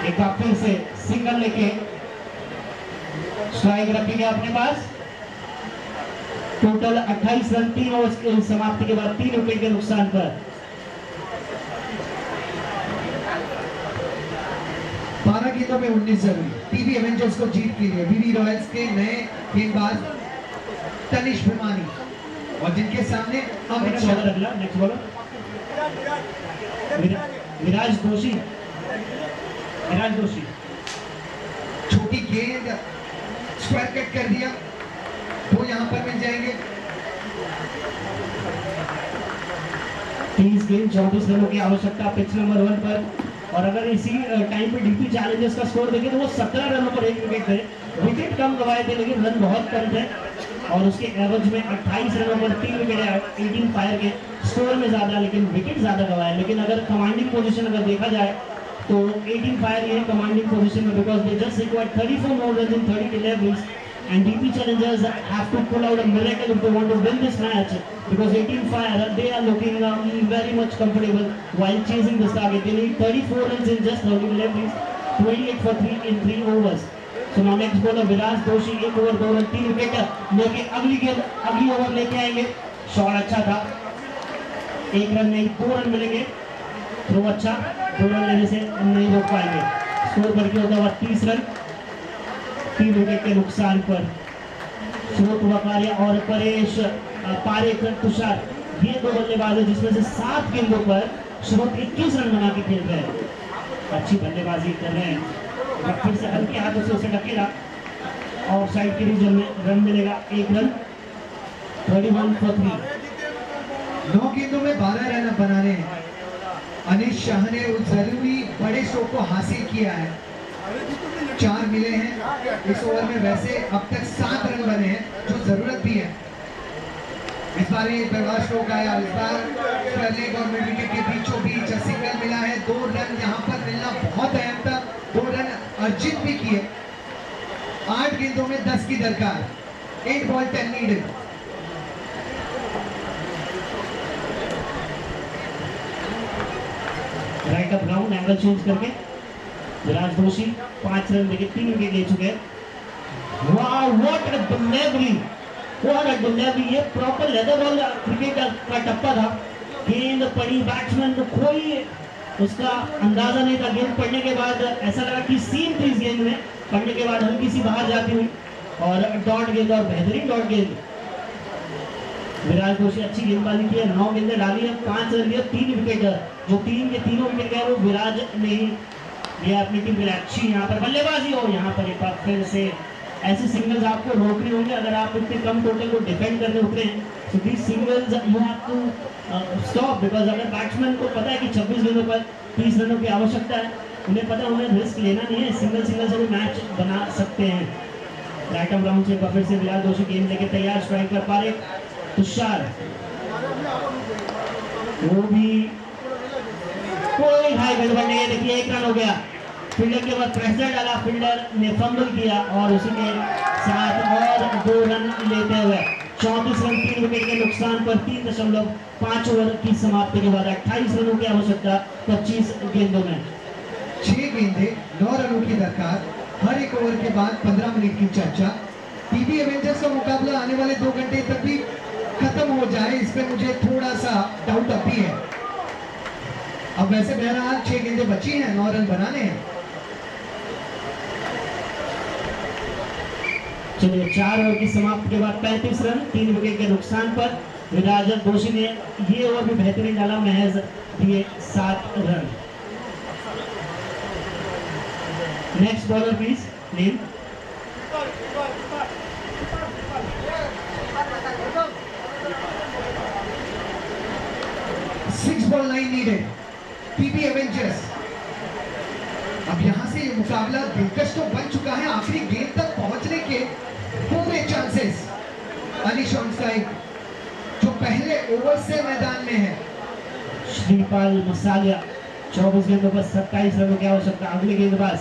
एक बार फिर से सिंगल लेके स्ट्राइक रखेंगे अपने पास। टोटल 28 रन 3 ओवर की समाप्ति के बाद 3 विकेट के नुकसान पर। 12 गेंदों में 19 जरूरी। टीवी एवेंजर्स को जीत के लिए वीवी रॉयल्स के नए गेंदबाज तनिष भिमानी और जिनके सामने अमित नेक्स्ट शाह। बॉलर अगला, नेक्स्ट बॉलर विराज दोषी। विराज दोषी छोटी गेंद स्क्वायर कट कर दिया, वो यहाँ पर मिल जाएंगे। 30 गेंद 34 रनों की आवश्यकता पिच नंबर 1 पर। और अगर इसी टाइम पे डीपी चैलेंजर्स का स्कोर देखें तो वो 17 रनों पर 1 विकेट थे। विकेट कम गवाए थे लेकिन रन बहुत कम थे और उसके एवरेज में 28 रनों पर 3 विकेट है। 18 फायर के स्कोर में ज्यादा लेकिन विकेट ज्यादा गवाए। लेकिन अगर कमांडिंग पोजीशन अगर देखा जाए तो 18 फायर ये कमांडिंग पोजीशन में because they just required 34 more runs in 30 deliveries and DP challengers have to pull out a miracle if they want to win this match because 18 fire they are looking very much comfortable while chasing this target. They need 34 runs in just 30 deliveries, 28 for 3 in 3 overs. So now next bowler विराज दोषी 1 ओवर 2 रन 3 विकेट लेके अगली गेंद अगली ओवर लेके आएंगे। शॉट अच्छा था, 1 रन नहीं 2 रन मिलेंगे। थ्रो अच्छा, 2 रन लेने से नहीं रोक पाएंगे। स्कोर बढ़ के होता हुआ 30 रन 3 विकेट के नुकसान पर। सुमित वकारिया और परेश पारेख तुषार ये 2 बल्लेबाज है जिसमें से 7 गेंदों पर सुमित 21 रन बना के खेल रहे हैं। अच्छी बल्लेबाजी कर रहे हैं। फिर से हल्के हाथों से उसे ढकेला और साइड के रीजन में रन मिलेगा 1 रन। 31 for 3। 9 गेंदों में 12 रन बनाने हैं। अनिश शाह ने उस जरूरी बड़े शो को हासिल किया है। 4 मिले हैं इस ओवर में। वैसे अब तक 7 रन बने हैं जो जरूरत भी है। इस बार ये बड़ा स्ट्रोक आया। इस बार स्टर्लिंग और मिड विकेट के बीचों बीच सिंगल मिला है। 2 रन यहाँ पर मिलना बहुत अहम था। 2 रन अर्जित भी किए। 8 गेंदों में 10 की दरकार। 8 ball 10 needed. Right up round angle change करके विराज दोषी 5 रन देके 3 विकेट ले चुके हैं। वाह what a delivery, what a delivery. ये प्रॉपर लेदर बॉल क्रिकेट का टप्पा था। गेंद पड़ी, बैट्समैन को कोई उसका अंदाजा नहीं था। गेंद पड़ने के बाद ऐसा लगा कि सीम थी इस गेंद में, पड़ने के बाद हल्की सी बाहर जाती हुई और डॉट गेंद और बेहतरीन डॉट गेंद। विराज दोषी अच्छी गेंदबाजी की है। 9 गेंदें डाली है, 5 रन लिए, 3 विकेट। जो 3 के तीनों विकेट गए वो विराज ने ये अपनी टीम के लिए अच्छी यहाँ पर बल्लेबाजी। और यहाँ पर एक बार फिर से ऐसे सिंगल्स आपको रोकने होंगे अगर आप इतने कम टोटल को डिफेंड करने उतरे हैं। So these singles you have to stop because अगर बैट्समैन को पता है कि 26 गेंदों पर 30 रनों की आवश्यकता है, उन्हें पता है उन्हें रिस्क लेना नहीं है। सिंगल से भी मैच बना सकते हैं। राइट अप राउंड से फिर से विराज दोषी गेंद लेके तैयार। स्ट्राइक कर पा रहे तुषार, वो भी कोई हाई गड़बड़ नहीं है। देखिए 1 रन हो गया। फील्डर के बाद प्रेशर डाला, फील्डर ने फंबल किया और उसी के साथ और 2 रन लेते हुए 34 रन 3 विकेट के नुकसान पर 3.5 ओवर की समाप्ति के बाद 28 रनों की आवश्यकता 25 गेंदों में। 6 गेंदें 9 रनों की दरकार। हर एक ओवर के बाद 15 मिनट की चर्चा। टीवी एवेंजर्स का मुकाबला आने वाले 2 घंटे तक भी खत्म हो जाए इस पे मुझे थोड़ा सा डाउट अब भी है। अब वैसे बहरहाल 6 गेंदें बची हैं, 9 रन बनाने हैं। चलिए 4 ओवर की समाप्ति के बाद 35 रन 3 विकेट के नुकसान पर विराज दोषी ने ये ओवर भी बेहतरीन डाला, महज दिए 7 run. Next bowler please name. Six ball 9 needed. TV Avengers अब यहां से ये मुकाबला दिलकश तो बन चुका है। आखिरी गेंद तक पहुंचने के पूरे चांसेस। अनिश ऑनसाइड जो पहले ओवर से मैदान में है। श्रीपाल मसालिया 24 गेंदों पर 27 रनों की आवश्यकता। अगले गेंदबाज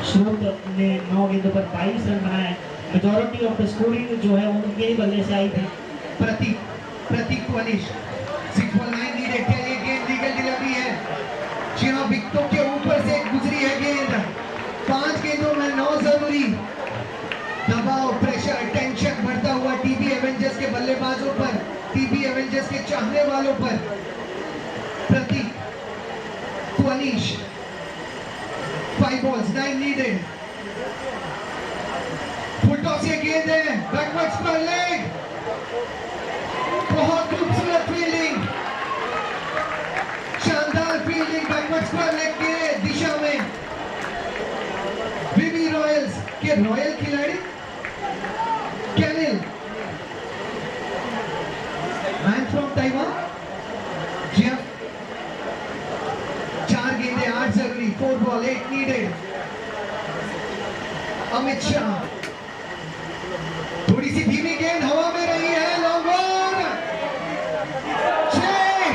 श्रोत ने 9 गेंदों पर 22 रन बनाए। मेजॉरिटी ऑफ द स्कोरिंग जो है उनके ही बल्ले से आई थी। प्रतीक को अनिश 6.9 नीडेड के लिए गेंद लीगल डिलीवरी है। जी हाँ, विकेटों के ऊपर से गुजरी है गेंद। 5 गेंदों में 9 जरूरी। दबाव, प्रेशर, टेंशन बढ़ता हुआ टीबी एवेंजर्स के बल्लेबाजों पर, टीबी एवेंजर्स के चाहने वालों पर। प्रतीक को अनिश 5 balls 9 needed। फुल टॉस ये गेंद है, बैकवर्ड्स पर लेग। बहुत खूबसूरत फील्डिंग, शानदार फील्डिंग बैकवर्ड्स पर लेग के दिशा में। बीबी रॉयल्स के रॉयल खिलाड़ी कैनिल, मैन फ्रॉम ताइवान। जी हाँ, 4 गेंदे 8 जरूरी। 4 ball 8 needed। अमित शाह, थोड़ी सी धीमी गेंद हवा में रही है, लॉन्ग ऑन 6।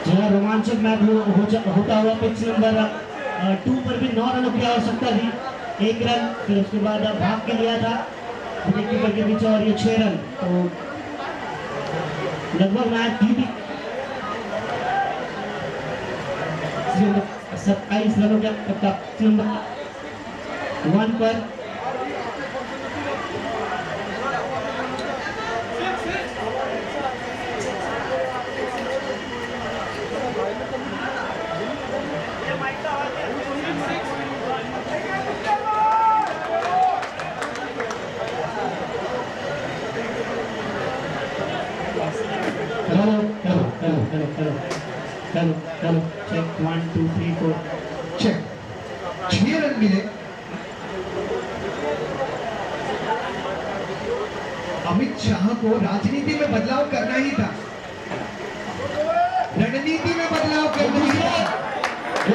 जहाँ रोमांचक मैच होता हुआ पिच नंबर 2 पर भी 9 रनों की आवश्यकता थी। 1 रन, फिर उसके बाद भाग के लिया था विकेटकीपर के पीछे और ये 6 रन। तो लगभग मैच जीती 27 रनों का नंबर 1 पर। Hello check 1 2 3 4 check. 6 रन मिले। अमित शाह को राजनीति में बदलाव करना ही था, रणनीति में बदलाव करना ही था।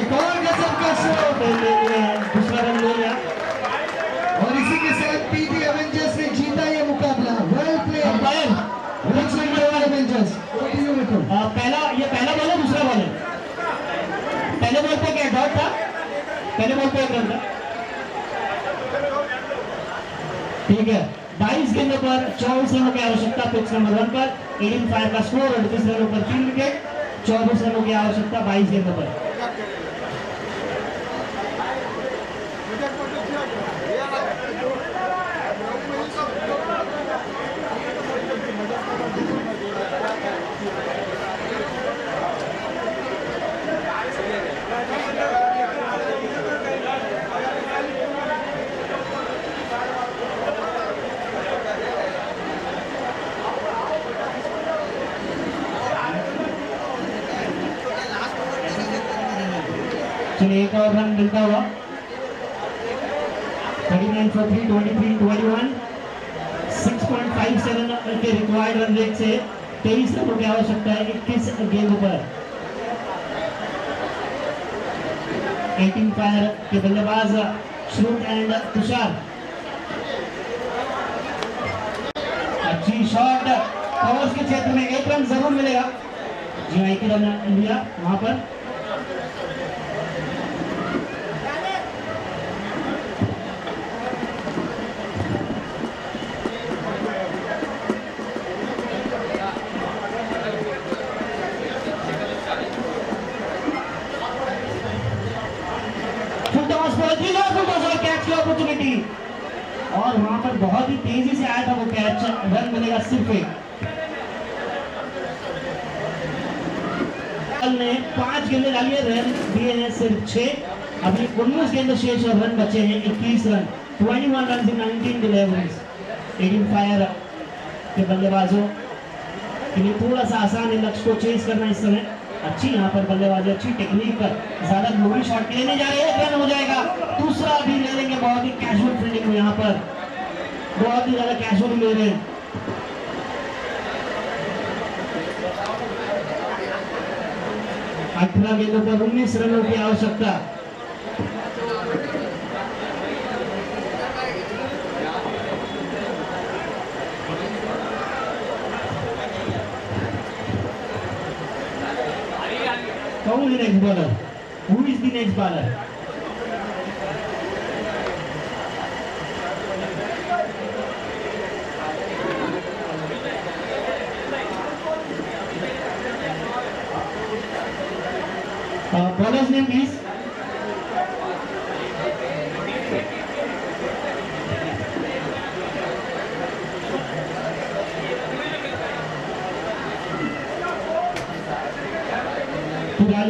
एक और गजब का शॉट, दूसरा रन ले लिया और इसी के साथ पीबी एवेंजर्स ने जीता ये मुकाबला। Well played Avengers. पहला बॉल है, दूसरा बॉल है। पहले बॉल पे क्या डॉट था? पहले बॉल पे 1 रन था। ठीक है, 22 गेंदों पर 24 रनों की आवश्यकता पिच नंबर 1 पर। 18 फायर का स्कोर, 38 रनों पर 3 विकेट, 24 रनों की आवश्यकता 22 गेंदों पर। चलिए एक और रन मिलता हुआ। 39 for 3, 23, 21, 6.57 के रिक्वायर्ड रन रेट से 23 रनों की आवश्यकता है 21 गेंदों पर। 18 फायर के बल्लेबाज श्रुत एंड तुषार। अच्छी शॉट, कवर्स के क्षेत्र में 1 रन जरूर मिलेगा। जी हाँ, 1 रन लिया वहां पर। अपॉर्चुनिटी और वहां पर बहुत ही तेजी से आया था वो कैच। रन मिलेगा सिर्फ 1। ने 5 गेंदें डाली है, रन दिए हैं सिर्फ 6। अभी 19 गेंदें शेष और रन बचे हैं 21 run. 21 run in 19 deliveries. 18 fire के बल्लेबाजों के लिए थोड़ा सा आसान है लक्ष्य को चेस करना इस समय। अच्छी यहाँ पर बल्लेबाजी, अच्छी टेक्निक पर ज्यादा ग्लोरी शॉट लेने जा रहे हैं। 1 रन हो जाएगा, दूसरा भी ले लेंगे। बहुत ही कैजुअल फील्डिंग में यहाँ पर बहुत ही ज्यादा कैजुअल ले रहे हैं। अठारह गेंदों पर 19 रनों की आवश्यकता। the next bowler? Who is the next bowler? Bowler's name please.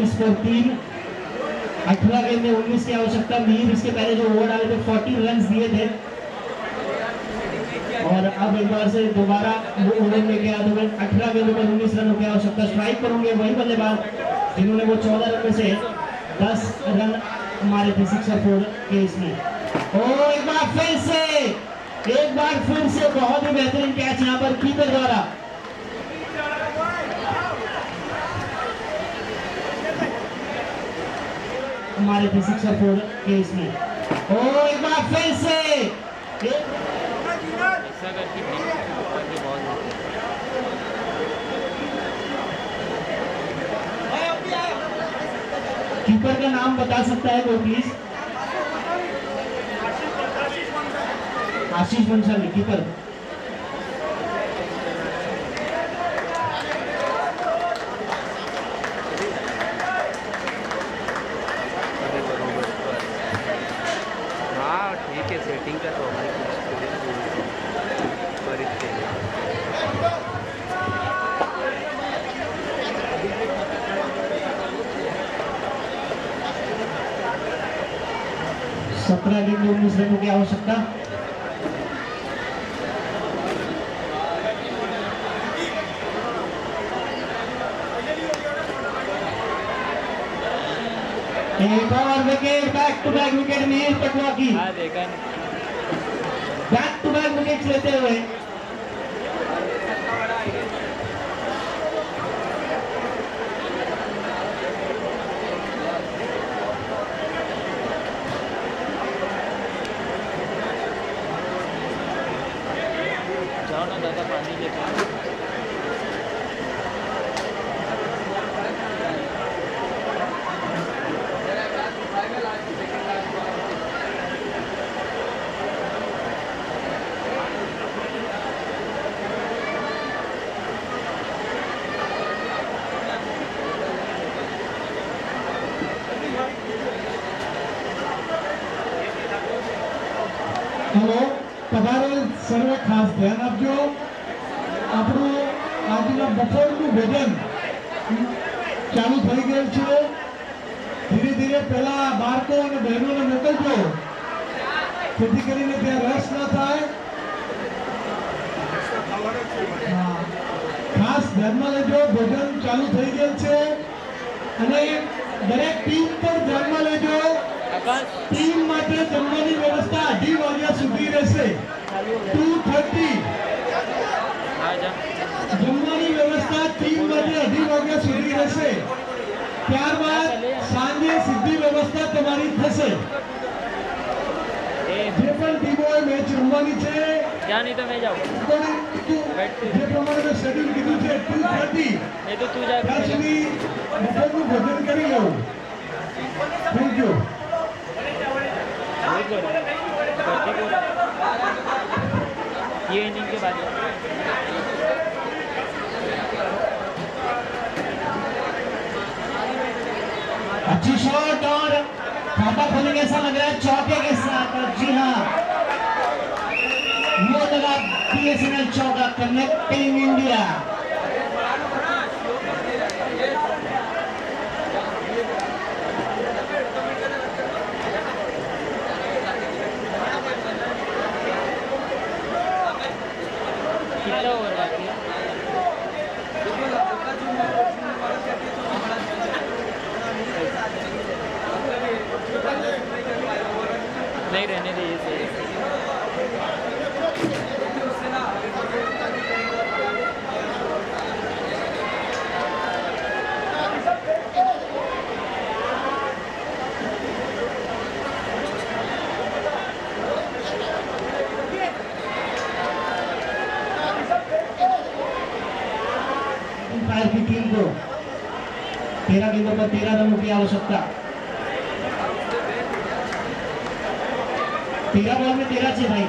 Score 3, 18 गेंद में 19 की आवश्यकता। मीर इसके पहले जो ओवर डाले थे 40 रन दिए थे और अब एक बार से दोबारा वो ओवर लेके आया तो 18 गेंदों पर 19 रनों की आवश्यकता। स्ट्राइक करेंगे वही बल्लेबाज जिन्होंने वो 14 रन में से 10 रन मारे थे 6 और 4 के इसमें। ओ एक बार फिर से बहुत ही बेहतरीन कैच यहाँ पर कीपर द्वारा। हमारे थे 6 और 4 के इसमें। ओ एक बार फिर से कीपर का नाम बता सकता है कोई प्लीज? Ashish Bhansali keeper. ठीक है, सेटिंग का तो हमारी सत्रह गेंद में 19 रनों की आवश्यकता। एक और wicket, back to back wicket Neel Patwa की। बैक टू बैक विकेट लेते हुए जाओ ना दादा पानी लेके। હલો પધારેલ સર્વે ખાસ ધ્યાન આપજો. આપણું આજના બપોરનું ભોજન ચાલુ થઈ ગયેલ છે. ધીરે ધીરે પહેલા બાળકો અને બહેનોને મોકલજો જેથી કરીને ત્યાં રસ ન થાય. ખાસ ધ્યાનમાં લેજો, ભોજન ચાલુ થઈ ગયેલ છે અને દરેક ટીમ પર ધ્યાનમાં લેજો. ટીમ માટે જમવાની વ્યવસ્થા 2:30 વાગ્યા સુધી રહેશે. 2:30 જમવાની વ્યવસ્થા ટીમ માટે 2:30 વાગ્યા સુધી રહેશે. ત્યારબાદ સાંજે સીધી વ્યવસ્થા તમારી થશે. જે પણ ટીમોએ મેચ રમવાની છે क्या नहीं तो मैं जाऊँ, જે પ્રમાણે મેં શેડ્યુલ કીધું છે 2:30 नहीं तो तू जा। ત્યાં સુધી બપોરનું ભોજન કરી લેવું. Thank you. ये इनिंग के बाद अच्छी शॉट और खाता खोलेंगे ऐसा लग रहा है चौके के साथ। जी हाँ, वो लगा BSNL चौका, कनेक्टिंग इंडिया। कितना ओवर बाकी है? नहीं रहने दे, ये सही है। की टीम को 13 गेंदों पर 13 रनों की आवश्यकता। 13 बॉल में 13 चाहिए भाई।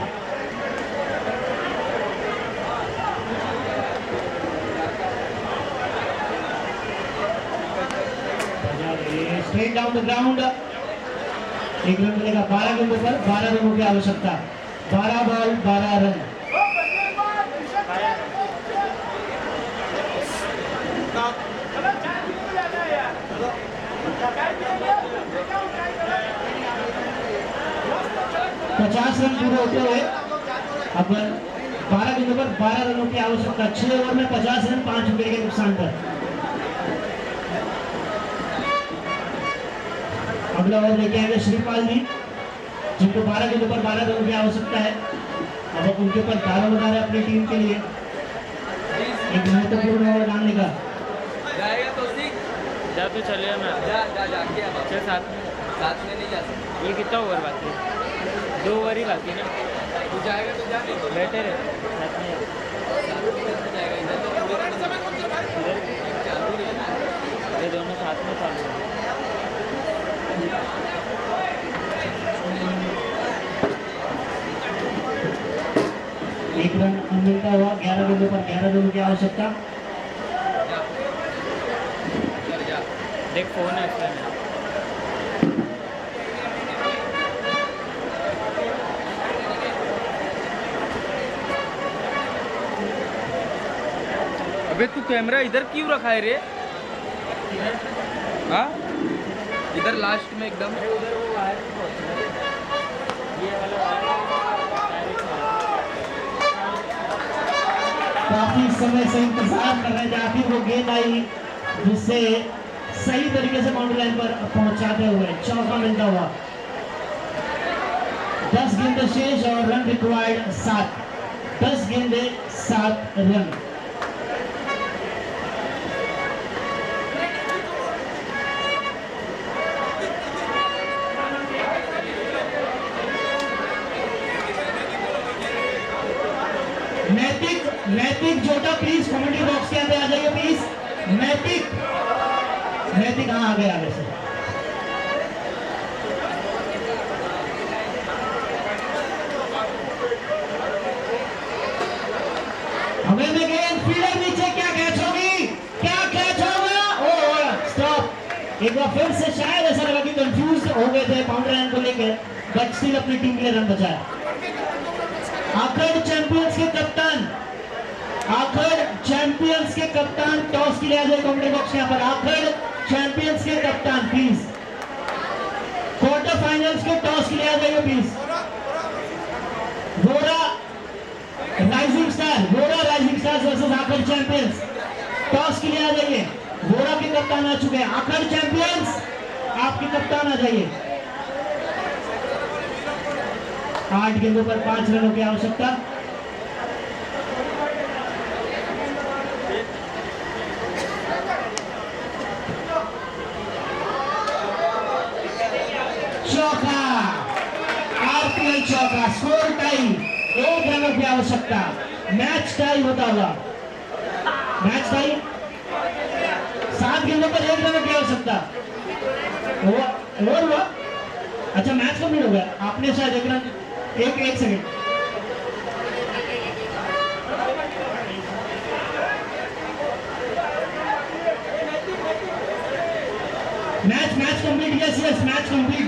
Straight down the ground. एक रन मिलेगा 12 गेंदों पर 12 रनों की आवश्यकता। 12 बॉल 12 रन। पचास रन पूरे होते हुए अब 12 गेंदों पर 12 रनों की आवश्यकता। 6 ओवर में 50 रन 5 विकेट के नुकसान पर। अगला ओवर लेके आएंगे श्रीपाल जी, जिनको 12 गेंदों पर 12 रनों की आवश्यकता है। अब उनके ऊपर दारों बना रहे अपनी टीम के लिए एक महत्वपूर्ण ओवर डालने का। जा तू चले मैं चल साथ में नहीं जा सकता। ये कितना ओवर बाकी है? 2 ओवर ही बाकी है ना। तू जाएगा तो जा, बैठे रहे साथ में ये दोनों साथ में चालू है। एक रन मिलता हुआ 11 गेंदों पर 11 रनों की आवश्यकता। देख फोन है इसमें मेरा। अबे तू कैमरा इधर क्यों रखा है रे? हाँ इधर लास्ट में एकदम। काफी समय से इंतजार कर रहे थे, आखिर वो गेंद आई जिससे सही तरीके से बाउंड्री लाइन पर पहुंचाते हुए चौका मिलता हुआ। 10 गेंदे शेष और रन रिक्वायर्ड 7। 10 गेंदे 7 रन। नैतिक जोटा प्लीज कमेंट्री बॉक्स के अंदर आ जाइए प्लीज। नैतिक कहाँ आ गए आगे से? हमें में गेंद फील्डर नीचे, क्या कैच होगी? क्या कैच होगा? ओ स्टॉप। एक बार फिर से शायद ऐसा लगा कि कंफ्यूज हो गए थे बाउंड्री लाइन को लेकर, बट स्टिल अपनी टीम के लिए रन बचाया। आखिर चैंपियंस के कप्तान टॉस के लिए आ जाए कमेंट्री बॉक्स के यहाँ पर। आखिर चैंपियंस के कप्तान प्लीज क्वार्टर फाइनल्स के टॉस के लिए आ जाइए please. Vora rising stars versus आखिर चैंपियंस। टॉस के लिए आ जाइए। वोरा के कप्तान आ चुके हैं। आखिर चैंपियंस आपके कप्तान आ जाइए। 8 गेंदों पर 5 रनों की आवश्यकता। चौका, आरपीएल चौका। स्कोर टाई, 1 रनों की आवश्यकता। मैच टाई होता हुआ। Match tie. 7 गेंदों पर 1 रनों की आवश्यकता। ओवर हुआ। अच्छा मैच कंप्लीट हो गया। आपने शायद 1 रन एक second. Match complete. Yes match complete.